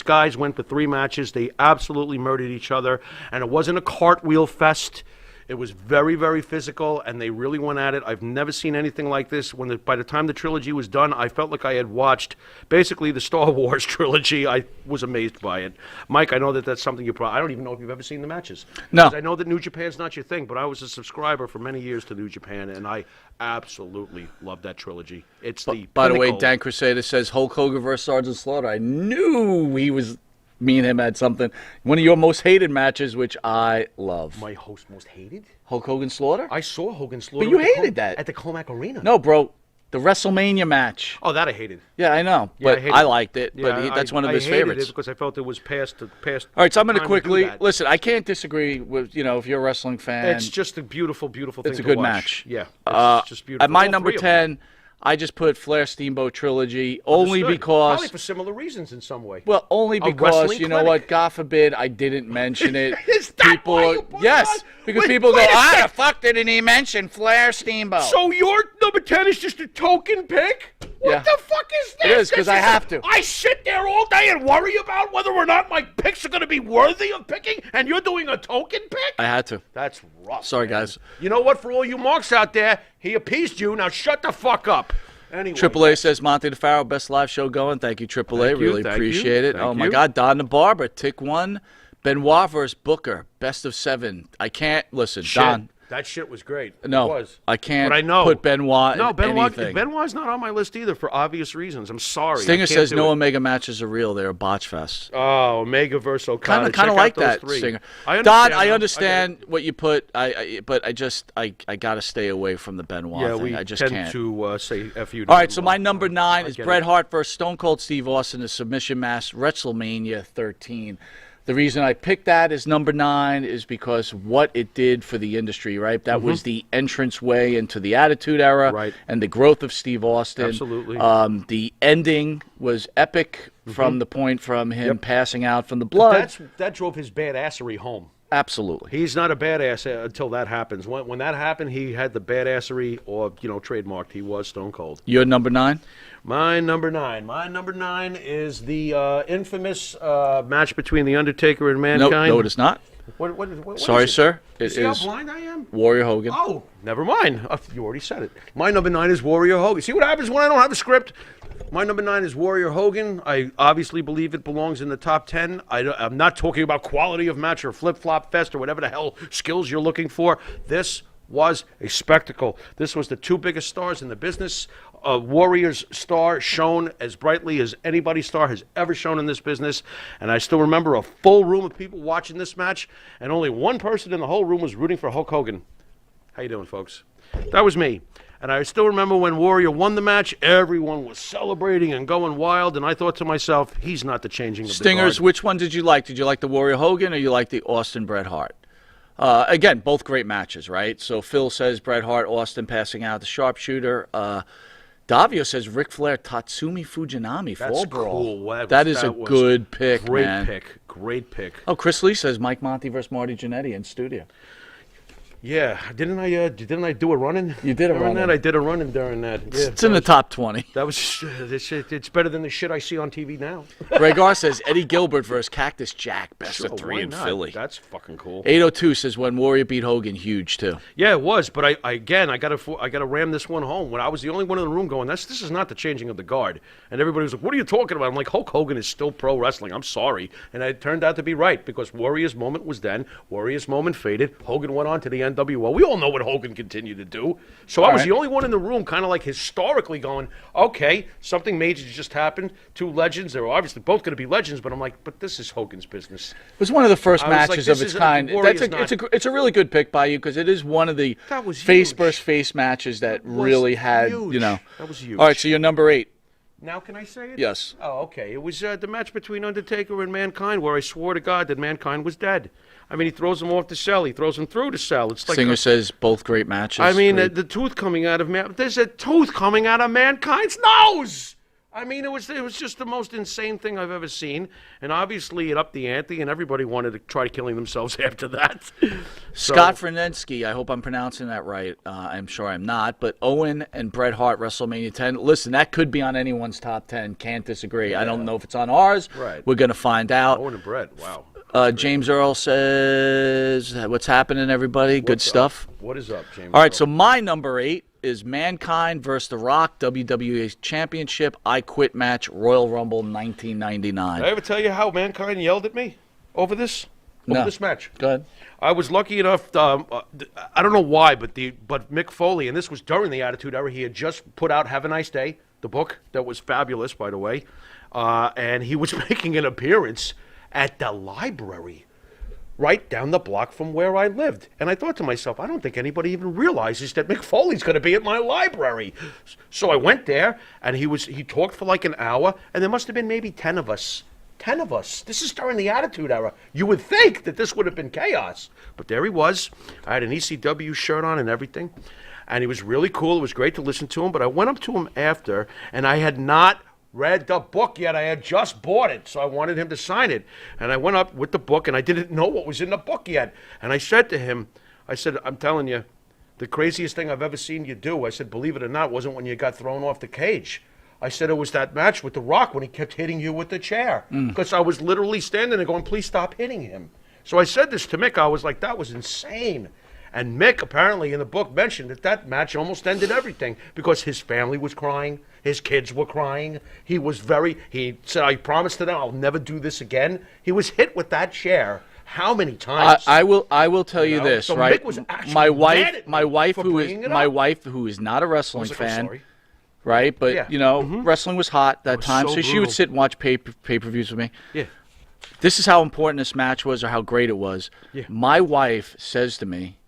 Speaker 3: guys went for 3 matches. They absolutely murdered each other, and it wasn't a cartwheel fest. It was very, very physical, and they really went at it. I've never seen anything like this. By the time the trilogy was done, I felt like I had watched basically the Star Wars trilogy. I was amazed by it. Mike, I know that's something you probably... I don't even know if you've ever seen the matches.
Speaker 1: No.
Speaker 3: I know that New Japan's not your thing, but I was a subscriber for many years to New Japan, and I absolutely love that trilogy. It's the
Speaker 1: By the way,
Speaker 3: pinnacle.
Speaker 1: Dan Crusader says Hulk Hogan versus Sergeant Slaughter. I knew he was... Me and him had something. One of your most hated matches, which I love.
Speaker 3: My host most hated?
Speaker 1: Hulk Hogan Slaughter?
Speaker 3: I saw Hogan Slaughter.
Speaker 1: But you hated that.
Speaker 3: At the Comac Arena.
Speaker 1: No, bro. The WrestleMania match.
Speaker 3: Oh, that I hated.
Speaker 1: Yeah, I know.
Speaker 3: Yeah,
Speaker 1: But
Speaker 3: I
Speaker 1: I liked it.
Speaker 3: Yeah,
Speaker 1: But that's one of his
Speaker 3: I hated
Speaker 1: favorites.
Speaker 3: it because I felt it was past.
Speaker 1: All right, so I'm going to
Speaker 3: time
Speaker 1: quickly...
Speaker 3: do that.
Speaker 1: Listen, I can't disagree with, if you're a wrestling fan.
Speaker 3: It's just a beautiful, beautiful thing
Speaker 1: It's a
Speaker 3: to
Speaker 1: good
Speaker 3: watch.
Speaker 1: match.
Speaker 3: Yeah, it's just beautiful.
Speaker 1: At my
Speaker 3: All
Speaker 1: number
Speaker 3: three of them.
Speaker 1: 10, I just put Flair Steamboat Trilogy only
Speaker 3: Understood.
Speaker 1: because...
Speaker 3: Probably for similar reasons in some way.
Speaker 1: Well, only
Speaker 3: A
Speaker 1: because,
Speaker 3: wrestling
Speaker 1: you know
Speaker 3: clinic.
Speaker 1: what, God forbid I didn't mention it.
Speaker 3: Is that why you put it
Speaker 1: Yes,
Speaker 3: on?
Speaker 1: because
Speaker 3: Wait,
Speaker 1: people go,
Speaker 3: wait a
Speaker 1: the
Speaker 3: sec.
Speaker 1: fuck didn't he mention Flair Steamboat?
Speaker 3: So your number 10 is just a token pick? What
Speaker 1: Yeah.
Speaker 3: the fuck is this?
Speaker 1: It is, 'cause I have to.
Speaker 2: I sit there all day and worry about whether or not my picks are going to be worthy of picking, and you're doing a token pick?
Speaker 1: I had to.
Speaker 3: That's rough.
Speaker 1: Sorry,
Speaker 3: man.
Speaker 1: guys.
Speaker 3: You know what? For all you marks out there, he appeased you. Now shut the fuck up. Anyway.
Speaker 1: Triple A says, Monte The Pharaoh, best live show going. Thank you, Triple A.
Speaker 3: Thank you,
Speaker 1: Really
Speaker 3: thank
Speaker 1: appreciate
Speaker 3: you,
Speaker 1: it.
Speaker 3: thank
Speaker 1: Oh, my
Speaker 3: you.
Speaker 1: God. Don the Barber, Tick 1. Benoit versus Booker, best of 7. I can't... Listen,
Speaker 3: Shit.
Speaker 1: Don...
Speaker 3: That shit was great.
Speaker 1: No,
Speaker 3: It was.
Speaker 1: I can't
Speaker 3: But I know.
Speaker 1: put Benoit
Speaker 3: No,
Speaker 1: in
Speaker 3: Benoit,
Speaker 1: anything.
Speaker 3: Benoit's not on my list either for obvious reasons. I'm sorry.
Speaker 1: Stinger
Speaker 3: I can't
Speaker 1: says
Speaker 3: do
Speaker 1: no
Speaker 3: it.
Speaker 1: Omega matches are real. They're a botch fest.
Speaker 3: Oh, Omega versus Okada.
Speaker 1: Kind of
Speaker 3: Check
Speaker 1: like
Speaker 3: out those
Speaker 1: that,
Speaker 3: three.
Speaker 1: Stinger.
Speaker 3: I
Speaker 1: Don,
Speaker 3: understand.
Speaker 1: I
Speaker 3: get
Speaker 1: understand
Speaker 3: it.
Speaker 1: what you put. But I got to stay away from the Benoit
Speaker 3: Yeah,
Speaker 1: thing.
Speaker 3: we
Speaker 1: I just
Speaker 3: tend
Speaker 1: can't.
Speaker 3: to say F you.
Speaker 1: All right, so my number 9 is
Speaker 3: get
Speaker 1: Bret
Speaker 3: it.
Speaker 1: Hart versus Stone Cold Steve Austin, the submission match, Wrestlemania 13. The reason I picked that as number 9 is because what it did for the industry, right? That was the entrance way into the Attitude Era
Speaker 3: Right.
Speaker 1: and the growth of Steve Austin.
Speaker 3: Absolutely.
Speaker 1: The ending was epic from the point from him passing out from the blood.
Speaker 3: That drove his badassery home.
Speaker 1: Absolutely.
Speaker 3: He's not a badass until that happens. When that happened, he had the badassery or trademarked. He was Stone Cold.
Speaker 1: Your number 9?
Speaker 3: My number 9. My number 9 is the infamous match between the Undertaker and Mankind.
Speaker 1: No, it is not.
Speaker 3: What
Speaker 1: Sorry,
Speaker 3: is it?
Speaker 1: sir.
Speaker 3: You
Speaker 1: It
Speaker 3: see how
Speaker 1: is
Speaker 3: blind I am?
Speaker 1: Warrior Hogan.
Speaker 3: Oh, never mind. You already said it. My number 9 is Warrior Hogan. See what happens when I don't have a script? My number 9 is Warrior Hogan. I obviously believe it belongs in the top 10. I'm not talking about quality of match or flip-flop fest or whatever the hell skills you're looking for. This was a spectacle. This was the two biggest stars in the business. Warrior's star shone as brightly as anybody's star has ever shown in this business. And I still remember a full room of people watching this match, and only one person in the whole room was rooting for Hulk Hogan. How you doing, folks? That was me. And I still remember when Warrior won the match, everyone was celebrating and going wild, and I thought to myself, he's not the changing of the
Speaker 1: Stingers,
Speaker 3: guard.
Speaker 1: which one did you like? Did you like the Warrior Hogan or you like the Austin Bret Hart? Again, both great matches, right? So Phil says Bret Hart, Austin passing out the sharpshooter. Davio says Ric Flair, Tatsumi Fujinami, Fall Brawl.
Speaker 3: Cool.
Speaker 1: That is a good pick,
Speaker 3: great
Speaker 1: man.
Speaker 3: Great pick.
Speaker 1: Oh, Chris Lee says Mike Monty versus Marty Jannetty in studio.
Speaker 3: Yeah, didn't I do a run-in?
Speaker 1: You did a
Speaker 3: during
Speaker 1: run-in.
Speaker 3: that? I did a run-in during that. Yeah,
Speaker 1: It's in the top 20.
Speaker 3: That was it's better than the shit I see on TV now.
Speaker 1: Greg R says Eddie Gilbert versus Cactus Jack, best
Speaker 3: Sure,
Speaker 1: of 3
Speaker 3: why
Speaker 1: in
Speaker 3: not?
Speaker 1: Philly.
Speaker 3: That's fucking cool.
Speaker 1: 802 says when Warrior beat Hogan, huge too.
Speaker 3: Yeah, it was, but I gotta ram this one home. When I was the only one in the room going, this is not the changing of the guard, and everybody was like, "What are you talking about?" I'm like, Hulk Hogan is still pro wrestling. I'm sorry, and it turned out to be right because Warrior's moment was then. Warrior's moment faded. Hogan went on to the NWO. We all know what Hogan continued to do. So I was the only one in the room, kind of like historically going, okay, something major just happened. Two legends. They're obviously both going to be legends, but I'm like, but this is Hogan's business.
Speaker 1: It was one of the first
Speaker 3: I was like,
Speaker 1: matches
Speaker 3: this
Speaker 1: of its
Speaker 3: is-
Speaker 1: kind.
Speaker 3: Warrior's
Speaker 1: It's a really good pick by you because it is one of the
Speaker 3: That was
Speaker 1: face
Speaker 3: huge.
Speaker 1: versus face matches that
Speaker 3: was
Speaker 1: really had,
Speaker 3: huge.
Speaker 1: you know.
Speaker 3: That was huge.
Speaker 1: All right, so you're number 8.
Speaker 3: Now can I say it?
Speaker 1: Yes.
Speaker 3: Oh, okay. It was the match between Undertaker and Mankind where I swore to God that Mankind was dead. I mean, he throws him off the cell. He throws him through the cell. It's like
Speaker 1: Singer says both great matches.
Speaker 3: I mean,
Speaker 1: Great.
Speaker 3: the tooth coming out of there's a tooth coming out of Mankind's nose. I mean, it was just the most insane thing I've ever seen, and obviously it upped the ante, and everybody wanted to try killing themselves after that.
Speaker 1: Scott Frenensky, I hope I'm pronouncing that right. I'm sure I'm not, but Owen and Bret Hart, WrestleMania 10. Listen, that could be on anyone's top 10. Can't disagree. I don't know if it's on ours.
Speaker 3: Right.
Speaker 1: We're going to find out.
Speaker 3: Owen and Brett, wow.
Speaker 1: James Earl says, what's happening, everybody? Good stuff.
Speaker 3: What is up, James?
Speaker 1: All right,
Speaker 3: Earl?
Speaker 1: so my number 8 is Mankind versus The Rock, WWE Championship, I Quit match, Royal Rumble 1999.
Speaker 3: Did I ever tell you how Mankind yelled at me over this? Over this match?
Speaker 1: Go ahead.
Speaker 3: I was lucky enough. I don't know why, but Mick Foley, and this was during the Attitude Era. He had just put out "Have a Nice Day," the book that was fabulous, by the way, and he was making an appearance at the library, right down the block from where I lived. And I thought to myself, I don't think anybody even realizes that Mick Foley's going to be at my library. So I went there, and he talked for like an hour, and there must have been maybe 10 of us. 10 of us. This is during the Attitude Era. You would think that this would have been chaos. But there he was. I had an ECW shirt on and everything. And he was really cool. It was great to listen to him. But I went up to him after, and I had not read the book yet. I had just bought it, so I wanted him to sign it. And I went up with the book, and I didn't know what was in the book yet. And I said to him, I said, I'm telling you, the craziest thing I've ever seen you do, I said, believe it or not, wasn't when you got thrown off the cage. I said it was that match with The Rock when he kept hitting you with the chair. Because I was literally standing there going, please stop hitting him. So I said this to Mick. I was like, that was insane. And Mick apparently in the book mentioned that match almost ended everything because his family was crying. His kids were crying. He said, I promised to them I'll never do this again. He was hit with that chair. How many times?
Speaker 1: I will tell you
Speaker 3: know?
Speaker 1: this,
Speaker 3: So
Speaker 1: right?
Speaker 3: Mick was actually
Speaker 1: my
Speaker 3: mad at me
Speaker 1: wife
Speaker 3: for
Speaker 1: who
Speaker 3: bringing
Speaker 1: is
Speaker 3: it
Speaker 1: my
Speaker 3: up.
Speaker 1: wife who is not a wrestling
Speaker 3: I was like,
Speaker 1: fan,
Speaker 3: sorry.
Speaker 1: right? But
Speaker 3: Yeah.
Speaker 1: you know, wrestling was hot that
Speaker 3: was
Speaker 1: time,
Speaker 3: so
Speaker 1: so she
Speaker 3: brutal.
Speaker 1: would sit and watch pay-per-views with me.
Speaker 3: Yeah.
Speaker 1: This is how important this match was, or how great it was.
Speaker 3: Yeah.
Speaker 1: My wife says to me,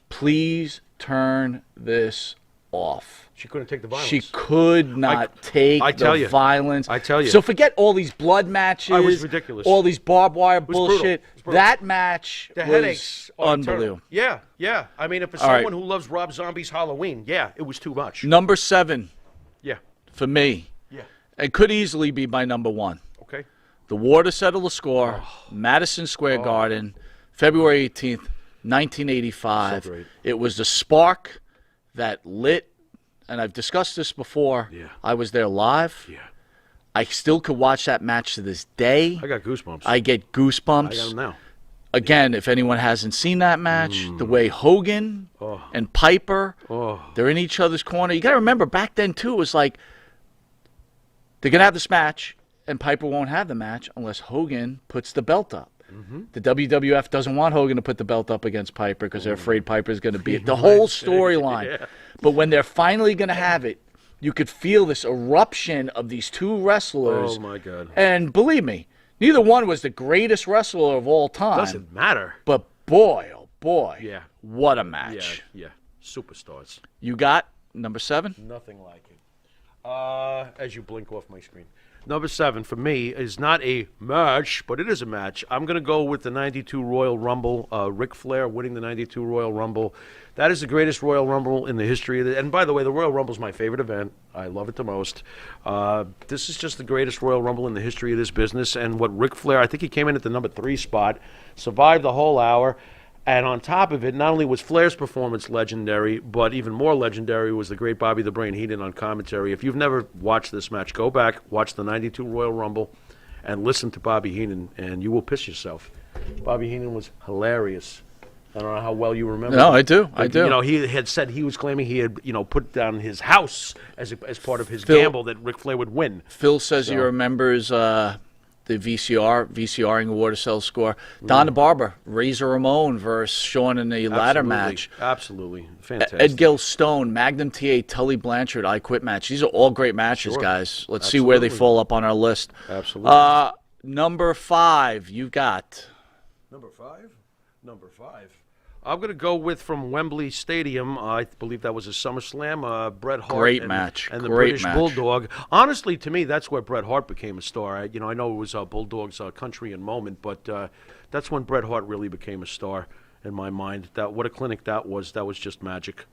Speaker 1: "Please turn this off."
Speaker 3: She couldn't take the violence.
Speaker 1: She could not take
Speaker 3: tell
Speaker 1: the
Speaker 3: you.
Speaker 1: violence.
Speaker 3: I tell you.
Speaker 1: So forget all these blood matches.
Speaker 3: It was ridiculous.
Speaker 1: All these barbed wire
Speaker 3: brutal.
Speaker 1: bullshit.
Speaker 3: It was brutal.
Speaker 1: That match
Speaker 3: The
Speaker 1: was
Speaker 3: headaches are
Speaker 1: unbelievable.
Speaker 3: eternal. Yeah. I mean, if it's
Speaker 1: All right.
Speaker 3: someone who loves Rob Zombie's Halloween, yeah, it was too much.
Speaker 1: Number 7
Speaker 3: Yeah.
Speaker 1: for me.
Speaker 3: Yeah.
Speaker 1: It could easily be my number 1.
Speaker 3: Okay.
Speaker 1: The War to Settle the Score, Madison Square Garden, February 18th, 1985.
Speaker 3: So great.
Speaker 1: It was the spark that lit, and I've discussed this before.
Speaker 3: Yeah.
Speaker 1: I was there live.
Speaker 3: Yeah.
Speaker 1: I still could watch that match to this day.
Speaker 3: I got goosebumps.
Speaker 1: I get goosebumps.
Speaker 3: I got them now.
Speaker 1: Again, if anyone hasn't seen that match, the way Hogan and Piper, they're in each other's corner. You got to remember, back then, too, it was like they're going to have this match, and Piper won't have the match unless Hogan puts the belt up. The WWF doesn't want Hogan to put the belt up against Piper because they're afraid Piper's going to beat it. The whole storyline. But when they're finally going to have it, you could feel this eruption of these two wrestlers.
Speaker 3: Oh, my God.
Speaker 1: And believe me, neither one was the greatest wrestler of all time.
Speaker 3: Doesn't matter.
Speaker 1: But boy, oh boy,
Speaker 3: Yeah.
Speaker 1: what a match.
Speaker 3: Yeah. Superstars.
Speaker 1: You got number 7?
Speaker 3: Nothing like it. As you blink off my screen. Number 7 for me is not a match, but it is a match. I'm going to go with the 92 Royal Rumble. Ric Flair winning the 92 Royal Rumble. That is the greatest Royal Rumble in the history of it. And by the way, the Royal Rumble is my favorite event. I love it the most. This is just the greatest Royal Rumble in the history of this business. And what Ric Flair, I think he came in at the number 3 spot, survived the whole hour. And on top of it, not only was Flair's performance legendary, but even more legendary was the great Bobby the Brain Heenan on commentary. If you've never watched this match, go back, watch the 92 Royal Rumble, and listen to Bobby Heenan, and you will piss yourself. Bobby Heenan was hilarious. I don't know how well you remember.
Speaker 1: No, I do.
Speaker 3: But,
Speaker 1: I do.
Speaker 3: You know, he had said he was claiming he had, put down his house as part of his gamble that Ric Flair would win.
Speaker 1: Phil says he remembers the VCRing the Water Cell score. Don the Barber, Razor Ramon versus Shawn in the ladder match.
Speaker 3: Absolutely. Fantastic.
Speaker 1: Ed Gill Stone, Magnum TA, Tully Blanchard, I Quit match. These are all great matches, guys. Let's see where they fall up on our list.
Speaker 3: Absolutely.
Speaker 1: Number 5, you got.
Speaker 3: Number 5? Number 5. I'm going to go with from Wembley Stadium. I believe that was a SummerSlam. Bret Hart
Speaker 1: Great
Speaker 3: and,
Speaker 1: match.
Speaker 3: and the
Speaker 1: Great
Speaker 3: British
Speaker 1: match.
Speaker 3: Bulldog. Honestly, to me, that's where Bret Hart became a star. I know it was Bulldog's country and moment, but that's when Bret Hart really became a star in my mind. What a clinic that was. That was just magic.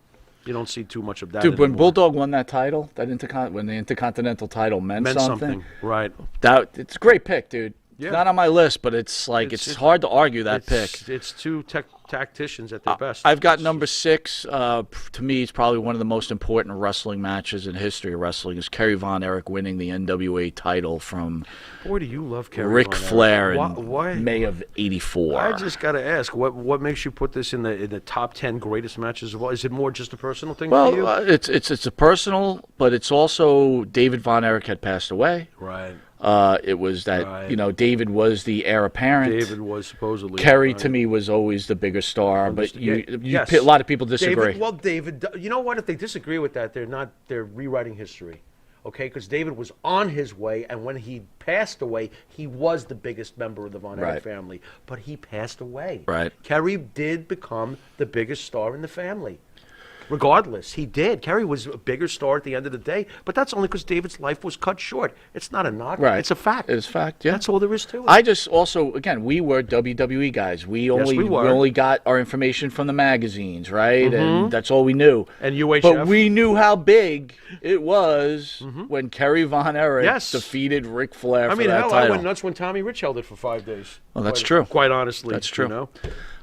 Speaker 3: You don't see too much of that
Speaker 1: Dude,
Speaker 3: anymore.
Speaker 1: when Bulldog won that title, when the Intercontinental title meant something.
Speaker 3: Right.
Speaker 1: It's a great pick, dude.
Speaker 3: Yeah.
Speaker 1: It's not on my list, but it's hard to argue that pick.
Speaker 3: It's two tacticians at their best.
Speaker 1: I've got number 6. To me, it's probably one of the most important wrestling matches in history of wrestling. Is Kerry Von Erich winning the NWA title from
Speaker 3: Boy, do you love Kerry
Speaker 1: Ric
Speaker 3: Von Erich.
Speaker 1: Flair
Speaker 3: Why?
Speaker 1: in May of '84.
Speaker 3: I just got to ask, what makes you put this in the top 10 greatest matches of all? Is it more just a personal thing for you?
Speaker 1: Well, it's a personal, but it's also David Von Erich had passed away.
Speaker 3: Right.
Speaker 1: It was that David was the heir apparent.
Speaker 3: David was supposedly.
Speaker 1: Kerry to me was always the bigger star, but
Speaker 3: Yes.
Speaker 1: a lot of people disagree.
Speaker 3: David, you know what? If they disagree with that, they're rewriting history. Okay, because David was on his way, and when he passed away, he was the biggest member of the Von Erich family. But he passed away.
Speaker 1: Right.
Speaker 3: Kerry did become the biggest star in the family. Regardless, he did. Kerry was a bigger star at the end of the day, but that's only because David's life was cut short. It's not a knock.
Speaker 1: Right.
Speaker 3: It's a fact.
Speaker 1: It's a fact, yeah.
Speaker 3: That's all there is to it.
Speaker 1: I just also, again, we were WWE guys. We only got our information from the magazines, right? And that's all we knew.
Speaker 3: And UHF.
Speaker 1: But we knew how big it was when Kerry Von Erich defeated Ric Flair for that title.
Speaker 3: I went nuts when Tommy Rich held it for 5 days.
Speaker 1: Well, that's true.
Speaker 3: Quite honestly.
Speaker 1: That's true.
Speaker 3: You know?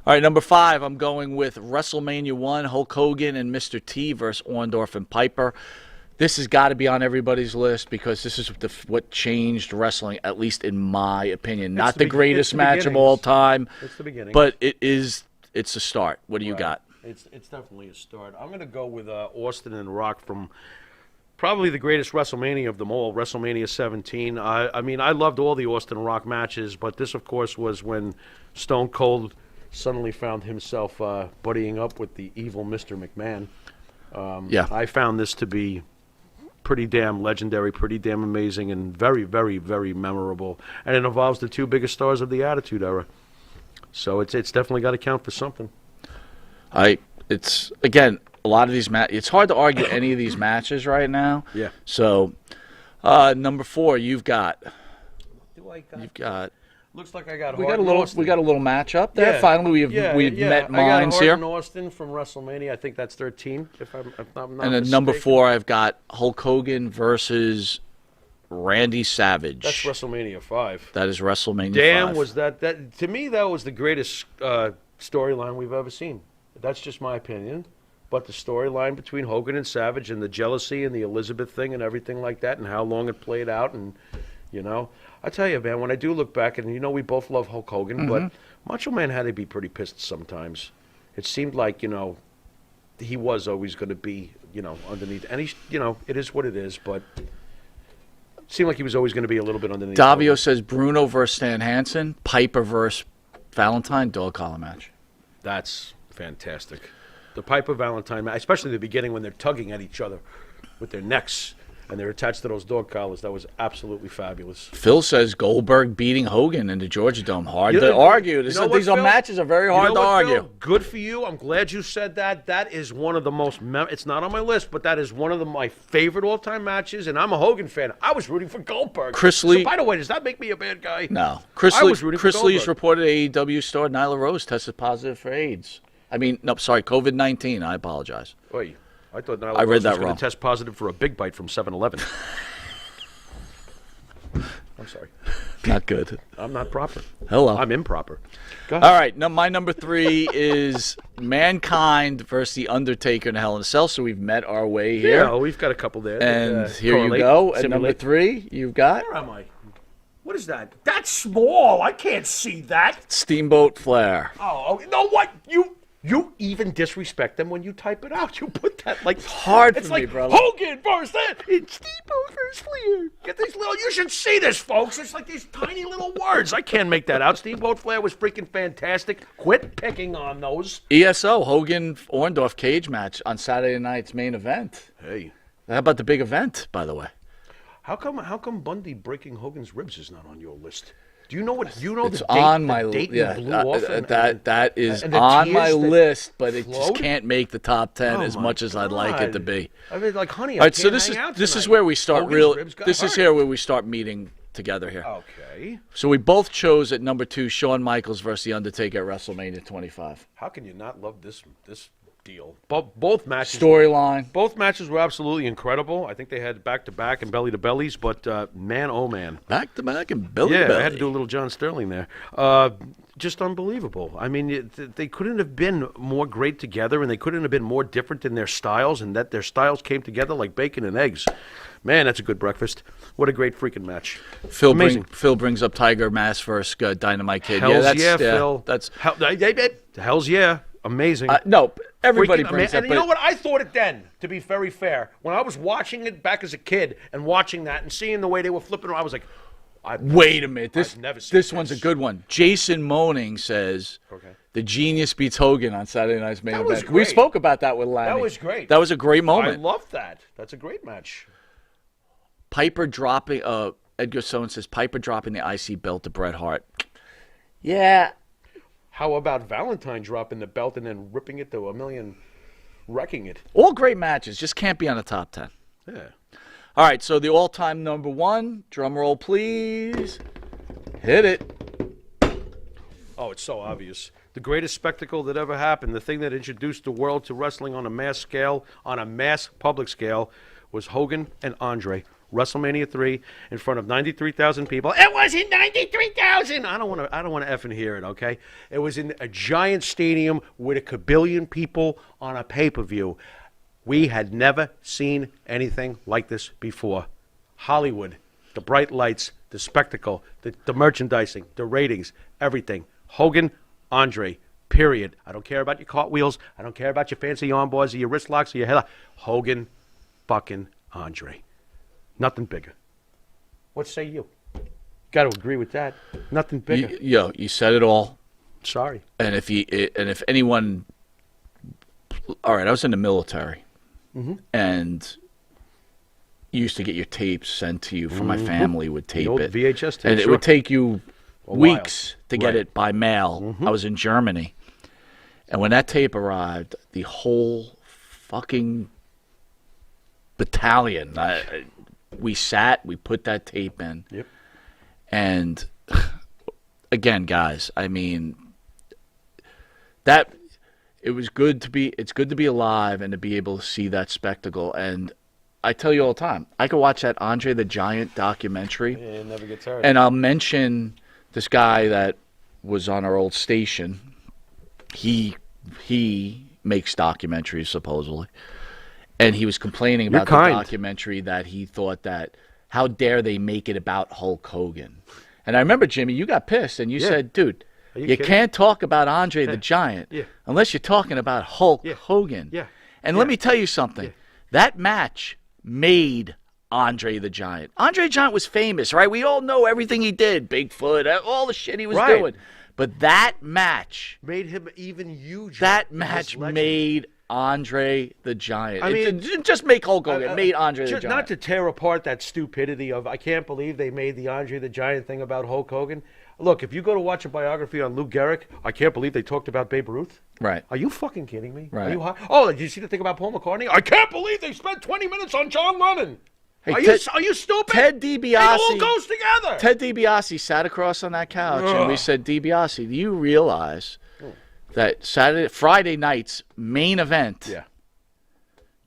Speaker 1: All right, number 5, I'm going with WrestleMania 1, Hulk Hogan and Mr. T versus Orndorff and Piper. This has got to be on everybody's list because this is what changed wrestling, at least in my opinion. Not the greatest match of all time.
Speaker 3: It's the beginning.
Speaker 1: But it's a start. What do you got?
Speaker 3: It's definitely a start. I'm going to go with Austin and Rock from probably the greatest WrestleMania of them all, WrestleMania 17. I loved all the Austin Rock matches, but this, of course, was when Stone Cold suddenly found himself buddying up with the evil Mr. McMahon. I found this to be pretty damn legendary, pretty damn amazing, and very, very, very memorable. And it involves the 2 biggest stars of the Attitude Era. So it's definitely got to count for something.
Speaker 1: It's again, a lot of these it's hard to argue any of these matches right now.
Speaker 3: Yeah.
Speaker 1: So number 4, you've got.
Speaker 3: Looks like I got.
Speaker 1: We got a little match up there.
Speaker 3: Yeah.
Speaker 1: Finally, we've met minds here.
Speaker 3: I got Hart and Austin from WrestleMania. I think that's 13. If I'm not
Speaker 1: and then number 4, I've got Hulk Hogan versus Randy Savage.
Speaker 3: That's WrestleMania 5.
Speaker 1: That is WrestleMania 5.
Speaker 3: Damn, was that to me? That was the greatest storyline we've ever seen. That's just my opinion. But the storyline between Hogan and Savage and the jealousy and the Elizabeth thing and everything like that and how long it played out and. I tell you, man, when I do look back, and we both love Hulk Hogan, but Macho Man had to be pretty pissed sometimes. It seemed like, he was always going to be, underneath. And it is what it is, but it seemed like he was always going to be a little bit underneath.
Speaker 1: Davio says Bruno versus Stan Hansen, Piper versus Valentine dog collar match.
Speaker 3: That's fantastic. The Piper Valentine match, especially the beginning when they're tugging at each other with their necks and they're attached to those dog collars. That was absolutely fabulous.
Speaker 1: Phil says Goldberg beating Hogan in the Georgia Dome. Hard to argue. These matches are very hard to argue. Phil?
Speaker 3: Good for you. I'm glad you said that. That is one of the most it's not on my list, but that is one of my favorite all-time matches, and I'm a Hogan fan. I was rooting for Goldberg.
Speaker 1: Chris Lee.
Speaker 3: So, by the way, does that make me a bad guy?
Speaker 1: No. Chris Lee's reported AEW star Nyla Rose tested positive for AIDS. COVID-19. I apologize.
Speaker 3: Oy. I thought Nyla Rose was going to test positive for a big bite from 7-Eleven. I'm sorry.
Speaker 1: Not good.
Speaker 3: I'm not proper.
Speaker 1: Hello.
Speaker 3: I'm improper.
Speaker 1: All right. My number 3 is Mankind versus The Undertaker in Hell in a Cell. So we've met our way here.
Speaker 3: Yeah, we've got a couple there.
Speaker 1: And here you go. At number 3, you've got.
Speaker 2: Where am I? What is that? That's small. I can't see that.
Speaker 1: Steamboat Flair.
Speaker 3: Oh, you know what? You even disrespect them when you type it out. You put that like
Speaker 1: hard for me, brother.
Speaker 3: Hogan versus that. It's Steamboat versus Flair. Get these little. You should see this, folks. It's like these tiny little words. I can't make that out. Steamboat Flair was freaking fantastic. Quit picking on those.
Speaker 1: ESO Hogan Orndorff cage match on Saturday night's main event.
Speaker 3: Hey,
Speaker 1: how about the big event, by the way?
Speaker 3: How come Bundy breaking Hogan's ribs is not on your list? Do you know what? You know
Speaker 1: it's
Speaker 3: the
Speaker 1: date blew off. That is on my list, but it just can't make the top 10 as much as I'd like it to be.
Speaker 3: I mean, like, honey,
Speaker 1: all right, so this is where we start here where we start meeting together here.
Speaker 3: Okay.
Speaker 1: So we both chose at number 2 Shawn Michaels versus The Undertaker at WrestleMania 25.
Speaker 3: How can you not love this deal? Both matches.
Speaker 1: Storyline.
Speaker 3: Both matches were absolutely incredible. I think they had back-to-back and belly-to-bellies, but man, oh man.
Speaker 1: Back-to-back and belly-to-belly.
Speaker 3: Yeah, I had to do a little John Sterling there. Just unbelievable. I mean, they couldn't have been more great together, and they couldn't have been more different in their styles, and that their styles came together like bacon and eggs. Man, that's a good breakfast. What a great freaking match.
Speaker 1: Phil brings up Tiger Mask versus Dynamite Kid.
Speaker 3: Phil. Hell's yeah. Amazing.
Speaker 1: No, everybody brings up.
Speaker 3: And you know what? I thought it then, to be very fair. When I was watching it back as a kid and watching that and seeing the way they were flipping around, I was like,
Speaker 1: wait a minute. This one's a
Speaker 3: this.
Speaker 1: good one. Jason Moaning says, the Genius beats Hogan on Saturday night's main event.
Speaker 3: Great.
Speaker 1: We spoke about that with Lanny.
Speaker 3: That was great.
Speaker 1: That was a great moment.
Speaker 3: I loved that. That's a great match.
Speaker 1: Piper dropping, Edgar Sohn says, Piper dropping the IC belt to Bret Hart. Yeah.
Speaker 3: How about Valentine dropping the belt and then ripping it to a million, wrecking it?
Speaker 1: All great matches, just can't be on the top 10.
Speaker 3: Yeah.
Speaker 1: All right, so the all-time number 1, drum roll, please. Hit it.
Speaker 3: Oh, it's so obvious. The greatest spectacle that ever happened, the thing that introduced the world to wrestling on a mass scale, on a mass public scale, was Hogan and Andre. WrestleMania 3 in front of 93,000 people. It wasn't 93,000. I don't want to effing hear it, okay? It was in a giant stadium with a kabillion people on a pay-per-view. We had never seen anything like this before. Hollywood, the bright lights, the spectacle, the merchandising, the ratings, everything. Hogan, Andre, period. I don't care about your cartwheels. I don't care about your fancy armboards or your wrist locks or your head. Hogan, fucking Andre. Nothing bigger. What say you? Got to agree with that. Nothing bigger.
Speaker 1: You said it all.
Speaker 3: Sorry.
Speaker 1: And if anyone, all right, I was in the military, and you used to get your tapes sent to you from my family. Would tape
Speaker 3: the old
Speaker 1: it,
Speaker 3: VHS tape,
Speaker 1: and it would take you weeks to get
Speaker 3: Right.
Speaker 1: it by mail. I was in Germany, and when that tape arrived, the whole fucking battalion. We put that tape in.
Speaker 3: Yep.
Speaker 1: And again, guys, I mean, it's good to be alive and to be able to see that spectacle. And I tell you all the time, I could watch that Andre the Giant documentary.
Speaker 3: Yeah, it never gets tired.
Speaker 1: And I'll mention this guy that was on our old station. He makes documentaries, supposedly. And he was complaining about the documentary that he thought that, how dare they make it about Hulk Hogan? And I remember, Jimmy, you got pissed and you said, dude, you can't talk about Andre the Giant unless you're talking about Hulk Hogan.
Speaker 3: Yeah.
Speaker 1: And let me tell you something. That match made Andre the Giant. Andre the Giant was famous, right? We all know everything he did. Bigfoot, all the shit he was doing. But that match
Speaker 3: made him even huger.
Speaker 1: That match made Andre the Giant. I mean, it didn't just make Hulk Hogan. It made Andre the Giant.
Speaker 3: Not to tear apart that stupidity of, I can't believe they made the Andre the Giant thing about Hulk Hogan. Look, if you go to watch a biography on Lou Gehrig, I can't believe they talked about Babe Ruth.
Speaker 1: Right.
Speaker 3: Are you fucking kidding me?
Speaker 1: Right.
Speaker 3: Are you high? Oh, did you see the thing about Paul McCartney? I can't believe they spent 20 minutes on John Lennon. Hey, are you stupid?
Speaker 1: Ted DiBiase.
Speaker 3: It all goes together.
Speaker 1: Ted DiBiase sat across on that couch, and we said, DiBiase, do you realize that Friday night's main event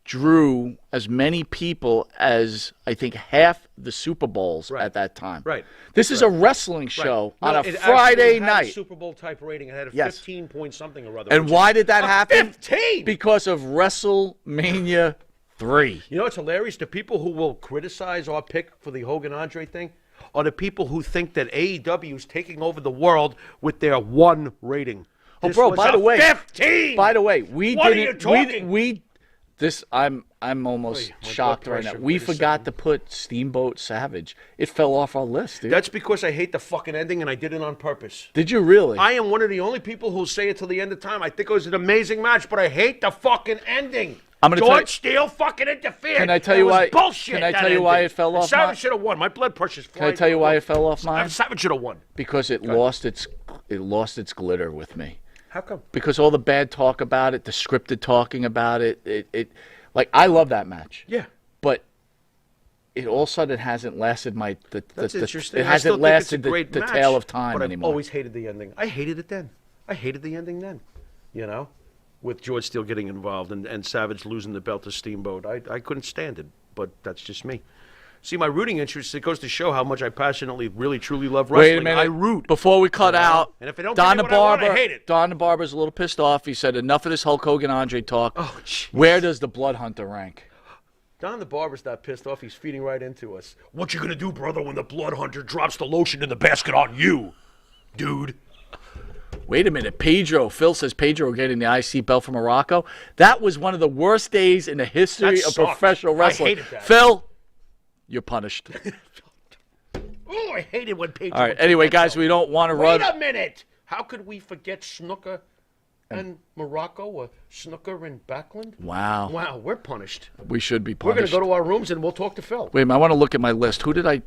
Speaker 1: drew as many people as, I think, half the Super Bowls at that time?
Speaker 3: Right.
Speaker 1: This is a wrestling show on a Friday night.
Speaker 3: It had a Super Bowl type rating. It had a 15 point something or other.
Speaker 1: And why did that happen?
Speaker 3: 15!
Speaker 1: Because of WrestleMania 3.
Speaker 3: You know what's hilarious? The people who will criticize our pick for the Hogan Andre thing are the people who think that AEW is taking over the world with their 1 rating.
Speaker 1: Oh, bro! By the way,
Speaker 3: 15.
Speaker 1: By the way, we
Speaker 3: what
Speaker 1: didn't.
Speaker 3: Are you talking?
Speaker 1: We this. I'm almost shocked right now. We forgot to put Steamboat Savage. It fell off our list, dude.
Speaker 3: That's because I hate the fucking ending, and I did it on purpose.
Speaker 1: Did you really?
Speaker 3: I am one of the only people who say it till the end of time. I think it was an amazing match, but I hate the fucking ending. George Steele fucking interfered.
Speaker 1: Can I tell you why?
Speaker 3: Bullshit.
Speaker 1: Can I tell you why it fell off?
Speaker 3: Savage should have won. My blood pressure's flying.
Speaker 1: Can I tell you why it fell off mine?
Speaker 3: Savage should have won.
Speaker 1: Because it lost its glitter with me.
Speaker 3: How come?
Speaker 1: Because all the bad talk about it, the scripted talking about it, like I love that match.
Speaker 3: Yeah.
Speaker 1: But it all of a sudden hasn't lasted
Speaker 3: That's interesting.
Speaker 1: It hasn't lasted the
Speaker 3: match,
Speaker 1: tale of time
Speaker 3: but
Speaker 1: anymore.
Speaker 3: I've always hated the ending. I hated it then. I hated the ending then. You know? With George Steele getting involved and Savage losing the belt to Steamboat. I couldn't stand it, but that's just me. See, my rooting interest, it goes to show how much I passionately, really, truly love wrestling.
Speaker 1: Wait a minute.
Speaker 3: I root.
Speaker 1: Before we cut out,
Speaker 3: and if I don't
Speaker 1: Donna
Speaker 3: get what I want, I hate it.
Speaker 1: Donna Barber's a little pissed off. He said, enough of this Hulk Hogan Andre talk.
Speaker 3: Oh, geez.
Speaker 1: Where does the Blood Hunter rank?
Speaker 3: Don the Barber's not pissed off. He's feeding right into us. What you gonna do, brother, when the Blood Hunter drops the lotion in the basket on you, dude?
Speaker 1: Wait a minute. Phil says Pedro getting the IC belt from Morocco. That was one of the worst days in the history of professional wrestling.
Speaker 3: I hated that.
Speaker 1: Phil, you're punished.
Speaker 3: Oh, I hated when Pedro.
Speaker 1: All right. Anyway, guys, we don't want to run.
Speaker 3: Wait a minute. How could we forget Snooker and Morocco or Snooker and Backlund?
Speaker 1: Wow.
Speaker 3: Wow, we're punished.
Speaker 1: We should be
Speaker 3: We're
Speaker 1: punished.
Speaker 3: going to go to our rooms and we'll talk to Phil.
Speaker 1: Wait a minute. I want to look at my list. Who did I?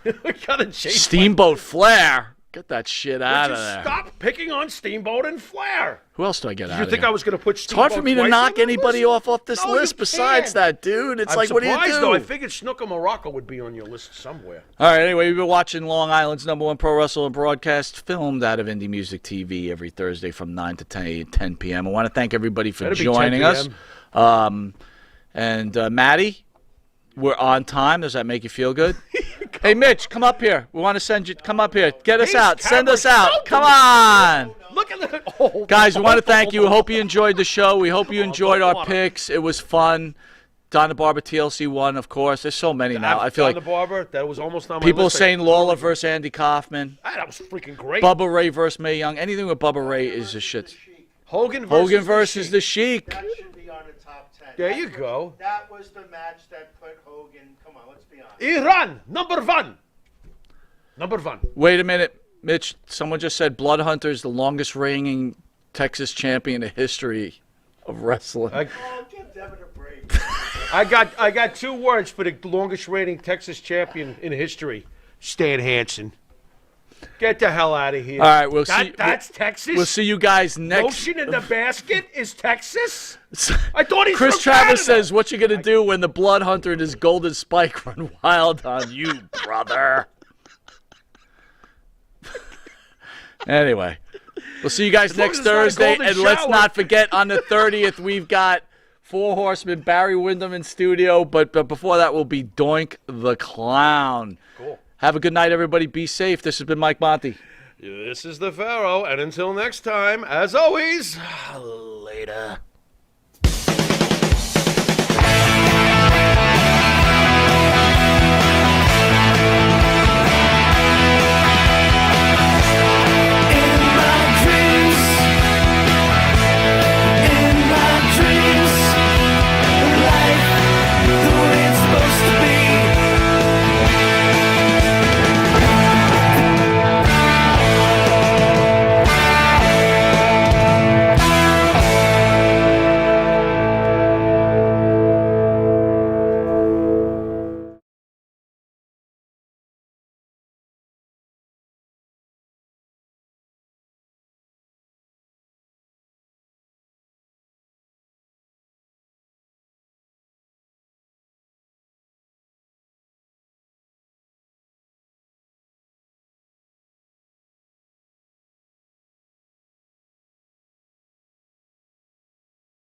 Speaker 3: We gotta chase
Speaker 1: Steamboat Flair. Get that shit out of there.
Speaker 3: Stop picking on Steamboat and Flair.
Speaker 1: Who else do I get out of
Speaker 3: You
Speaker 1: there?
Speaker 3: think I was going to put
Speaker 1: It's
Speaker 3: Steamboat
Speaker 1: hard for me to
Speaker 3: twice
Speaker 1: knock
Speaker 3: on
Speaker 1: anybody
Speaker 3: list?
Speaker 1: off this
Speaker 3: No,
Speaker 1: list
Speaker 3: you
Speaker 1: besides
Speaker 3: can't.
Speaker 1: that, dude. It's
Speaker 3: I'm
Speaker 1: like, what do you
Speaker 3: surprised,
Speaker 1: do?
Speaker 3: though. I figured Snooker Morocco would be on your list somewhere.
Speaker 1: All right, anyway, we've been watching Long Island's #1 pro wrestling broadcast, filmed out of Indie Music TV every Thursday from 9 to 10 p.m. I want to thank everybody for
Speaker 3: Better be
Speaker 1: joining
Speaker 3: 10
Speaker 1: us. And Maddie, we're on time. Does that make you feel good? Hey, Mitch, come up here. We want to send you. Come up here. Get us out. Send us out. Come on.
Speaker 3: Look at that.
Speaker 1: Guys, we want to thank you. We hope you enjoyed the show. We hope you enjoyed our picks. It was fun. Donna Barber TLC won, of course. There's so many now. I feel like
Speaker 3: Donna Barber, that was almost on my
Speaker 1: people are
Speaker 3: list.
Speaker 1: saying Lawler versus Andy Kaufman.
Speaker 3: That was freaking great.
Speaker 1: Bubba Ray versus Mae Young. Anything with Bubba Ray is a shit.
Speaker 3: Hogan
Speaker 1: versus the Sheik.
Speaker 5: That should be on the top 10.
Speaker 3: There you go.
Speaker 5: That was the match that put Hogan. Come on, let's be honest.
Speaker 3: Iran, number one. Number one.
Speaker 1: Wait a minute, Mitch. Someone just said Blood Hunter is the longest reigning Texas champion in the history of wrestling.
Speaker 5: Oh, give Devin a break.
Speaker 3: I got 2 words for the longest reigning Texas champion in history. Stan Hansen. Get the hell out of here.
Speaker 1: All right, we'll see.
Speaker 3: That's Texas?
Speaker 1: We'll see you guys next.
Speaker 3: Lotion in the basket is Texas? I thought he's
Speaker 1: Chris
Speaker 3: from
Speaker 1: Travis
Speaker 3: Canada.
Speaker 1: says, what you going to do when the Blood Hunter and his Golden Spike run wild on you, brother? Anyway, we'll see you guys next
Speaker 3: as it's not a
Speaker 1: Thursday.
Speaker 3: golden
Speaker 1: And let's
Speaker 3: shower.
Speaker 1: not forget, on the 30th, we've got 4 Horsemen, Barry Windham in studio. But before that will be Doink the Clown.
Speaker 3: Cool.
Speaker 1: Have a good night, everybody. Be safe. This has been Mike Monty.
Speaker 3: This is the Pharaoh, and until next time, as always, later.